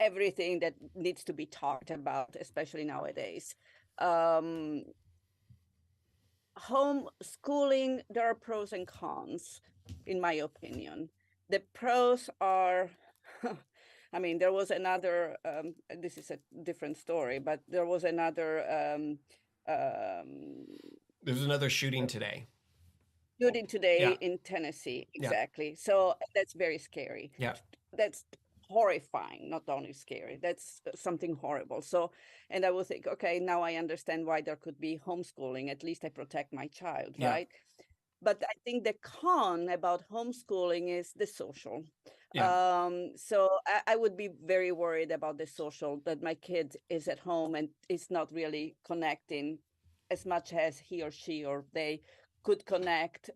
everything that needs to be talked about, especially nowadays. um Homeschooling, there are pros and cons, in my opinion. The pros are, I mean, there was another, this is a different story, but there was another um, there's another shooting today. shooting today Yeah, in Tennessee, yeah, exactly. So that's very scary. yeah, That's horrifying, not only scary. That's something horrible. So, and I will think, okay, now I understand why there could be homeschooling. At least I protect my child, yeah, right? But I think the con about homeschooling is the social. yeah, So I would be very worried about the social, that my kid is at home and is not really connecting as much as he or she or they could connect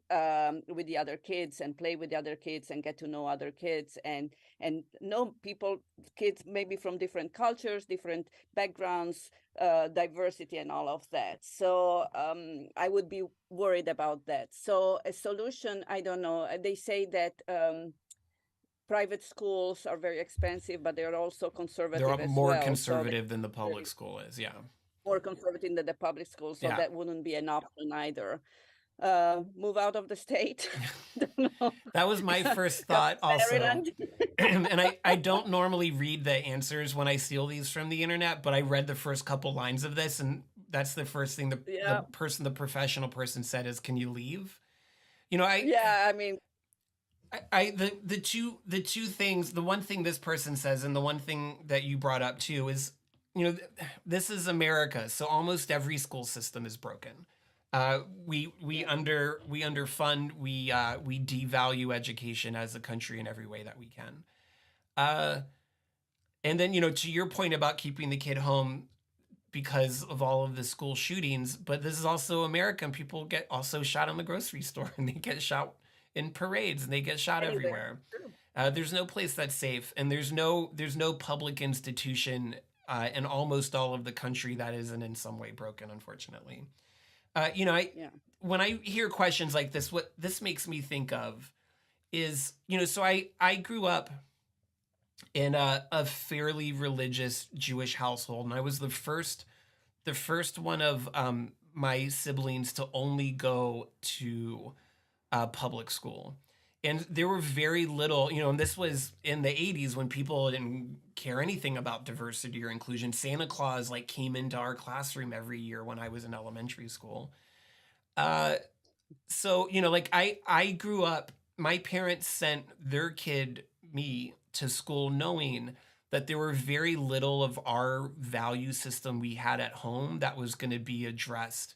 with the other kids and play with the other kids and get to know other kids and know people, kids maybe from different cultures, different backgrounds, diversity and all of that. So I would be worried about that. So a solution, I don't know. They say that private schools are very expensive, but they're also They're conservative as more well. So conservative than the public school is. Yeah. more conservative than the public school. So Yeah. that wouldn't be an option either. Move out of the state. Don't know. That was my first Come thought to also. Maryland. And I don't normally read the answers when I steal these from the internet, but I read the first couple lines of this, and that's the first thing Yeah. the professional person said is, "Can you leave?" You know, I Yeah. I mean, I the two things, the one thing this person says and the one thing that you brought up too is, this is America, so almost every school system is broken. We underfund, we devalue education as a country in every way that we can. Uh, and then, to your point about keeping the kid home because of all of the school shootings, but this is also America, and people get also shot in the grocery store, and they get shot in parades, and they get shot anywhere. everywhere. There's no place that's safe, and there's no public institution in almost all of the country that isn't in some way broken, unfortunately. Yeah. When I hear questions like this, what this makes me think of is, so I grew up in a fairly religious Jewish household, and I was the first one of my siblings to only go to public school. And there were very little, and this was in the 80s when people didn't care anything about diversity or inclusion. Santa Claus like came into our classroom every year when I was in elementary school. So, like I grew up, my parents sent their kid, me, to school knowing that there were very little of our value system we had at home that was going to be addressed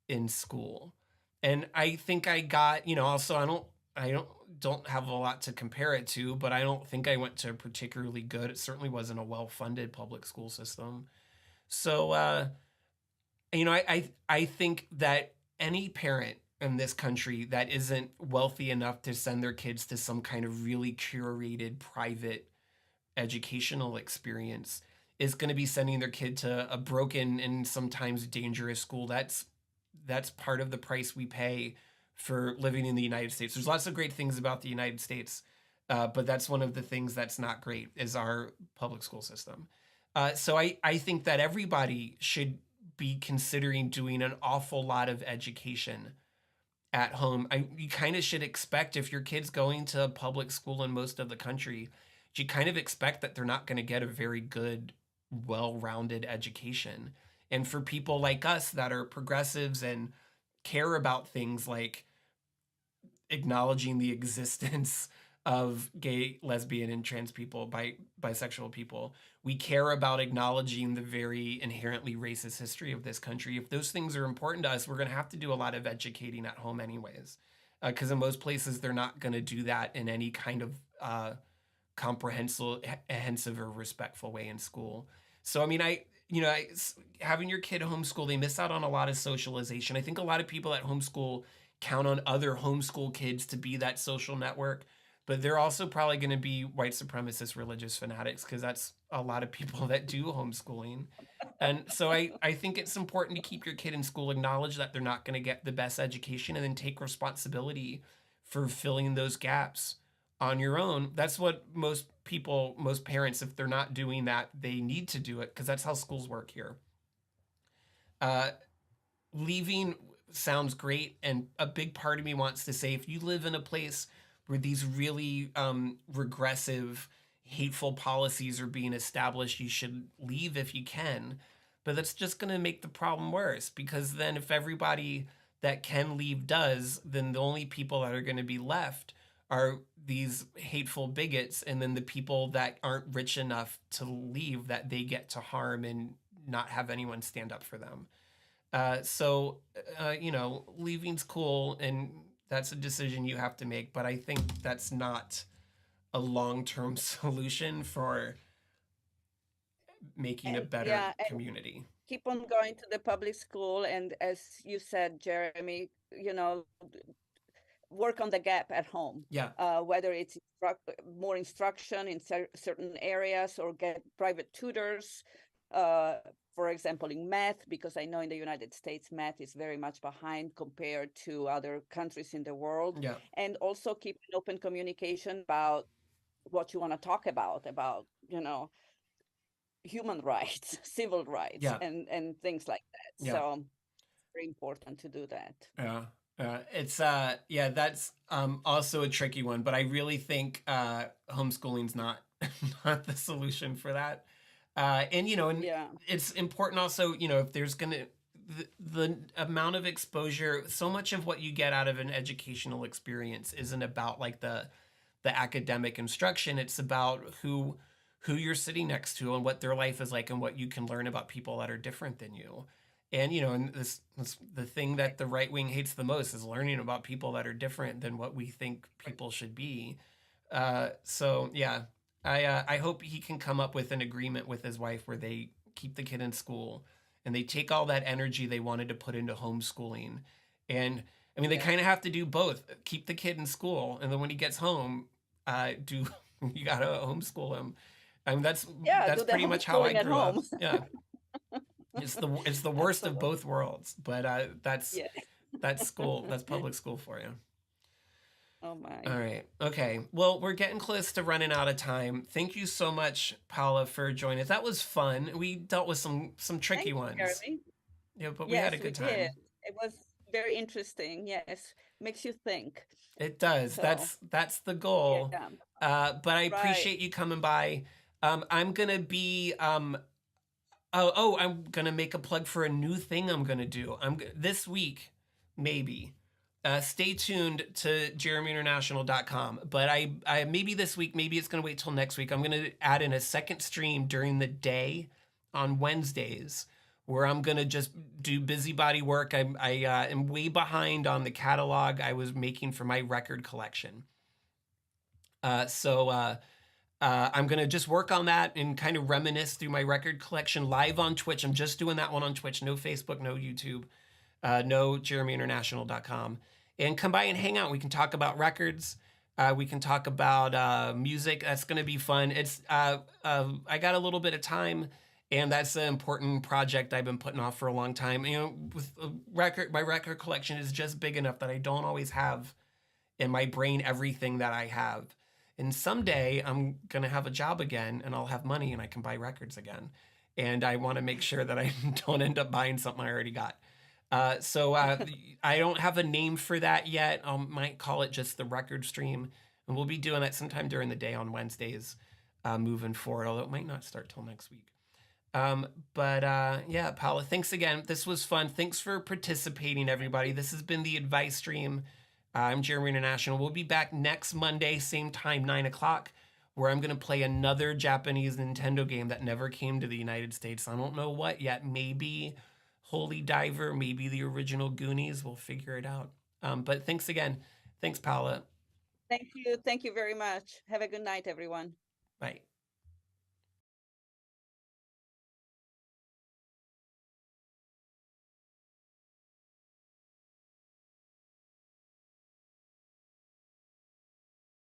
in school. And I think I got, also I don't have a lot to compare it to, but I don't think I went to particularly good. It certainly wasn't a well-funded public school system. So I think that any parent in this country that isn't wealthy enough to send their kids to some kind of really curated private educational experience is going to be sending their kid to a broken and sometimes dangerous school. That's part of the price we pay for living in the United States. There's lots of great things about the United States, but that's one of the things that's not great is our public school system. So I think that everybody should be considering doing an awful lot of education at home. You kind of should expect, if your kid's going to public school in most of the country, you kind of expect that they're not going to get a very good, well-rounded education. And for people like us that are progressives and care about things like acknowledging the existence of gay, lesbian, and trans people, bisexual people, we care about acknowledging the very inherently racist history of this country. If those things are important to us, we're going to have to do a lot of educating at home anyways, because in most places they're not going to do that in any kind of comprehensive or respectful way in school. So I mean, having your kid homeschool, they miss out on a lot of socialization. I think a lot of people at homeschool count on other homeschool kids to be that social network, but they're also probably going to be white supremacist religious fanatics, because that's a lot of people that do homeschooling. And so I think it's important to keep your kid in school, acknowledge that they're not going to get the best education, and then take responsibility for filling those gaps on your own. That's what most parents, if they're not doing that, they need to do it, because that's how schools work here. Leaving sounds great, and a big part of me wants to say, if you live in a place where these really regressive, hateful policies are being established, you should leave if you can. But that's just going to make the problem worse, because then if everybody that can leave does, then the only people that are going to be left are these hateful bigots, and then the people that aren't rich enough to leave, that they get to harm and not have anyone stand up for them. So leaving's cool, and that's a decision you have to make, but I think that's not a long-term solution for making a better Yeah, community. keep on going to the public school, and as you said, Jeremy, work on the gap at home, Yeah. whether it's more instruction in certain areas or get private tutors. Uh, for example, in math, because I know in the United States, math is very much behind compared to other countries in the world. Yeah. And also keep an open communication about what you want to talk about, human rights, civil rights, Yeah. and things like that. Yeah. So very important to do that. Yeah. It's yeah, that's also a tricky one, but I really think homeschooling's not not the solution for that. And and Yeah. it's important also, if there's gonna the amount of exposure, so much of what you get out of an educational experience isn't about like the academic instruction. It's about who you're sitting next to and what their life is like and what you can learn about people that are different than you. And and this the thing that the right wing hates the most is learning about people that are different than what we think people should be. So yeah, I hope he can come up with an agreement with his wife where they keep the kid in school and they take all that energy they wanted to put into homeschooling. And I mean, they Yeah. kind of have to do both: keep the kid in school, and then when he gets home, do you gotta homeschool him. I mean, Yeah, that's do the pretty much how I homeschooling at grew up. home. Yeah, it's the worst of Absolutely. both worlds, but Yeah. that's school. That's public school for you. Oh All my. right. Okay. Well, we're getting close to running out of time. Thank you so much, Paula, for joining us. That was fun. We dealt with some tricky Thank you, ones. Jeremy. Yeah, but we had a Yes, we good did. time. It was very interesting. Yes. Makes you think. It does. So, That's the goal. yeah. But I Right. appreciate you coming by. I'm gonna be I'm gonna make a plug for a new thing I'm gonna do. This week, maybe. Stay tuned to JeremyInternational.com. But I maybe this week, maybe it's gonna wait till next week. I'm gonna add in a second stream during the day on Wednesdays, where I'm gonna just do busybody work. I am way behind on the catalog I was making for my record collection. So I'm gonna just work on that and kind of reminisce through my record collection live on Twitch. I'm just doing that one on Twitch, no Facebook, no YouTube, no JeremyInternational.com. And come by and hang out. We can talk about records. We can talk about music. That's gonna be fun. I got a little bit of time, and that's an important project I've been putting off for a long time. With my record collection is just big enough that I don't always have in my brain everything that I have. And someday I'm going to have a job again and I'll have money and I can buy records again. And I want to make sure that I don't end up buying something I already got. So I don't have a name for that yet. I might call it just the record stream. And we'll be doing that sometime during the day on Wednesdays moving forward, although it might not start till next week. But yeah, Paula, thanks again. This was fun. Thanks for participating, everybody. This has been the advice stream. I'm Jeremy International. We'll be back next Monday, same time, 9 o'clock, where I'm going to play another Japanese Nintendo game that never came to the United States. I don't know what yet. Maybe Holy Diver, maybe the original Goonies. We'll figure it out. But thanks again. Thanks, Paula. Thank you. Thank you very much. Have a good night, everyone. Bye.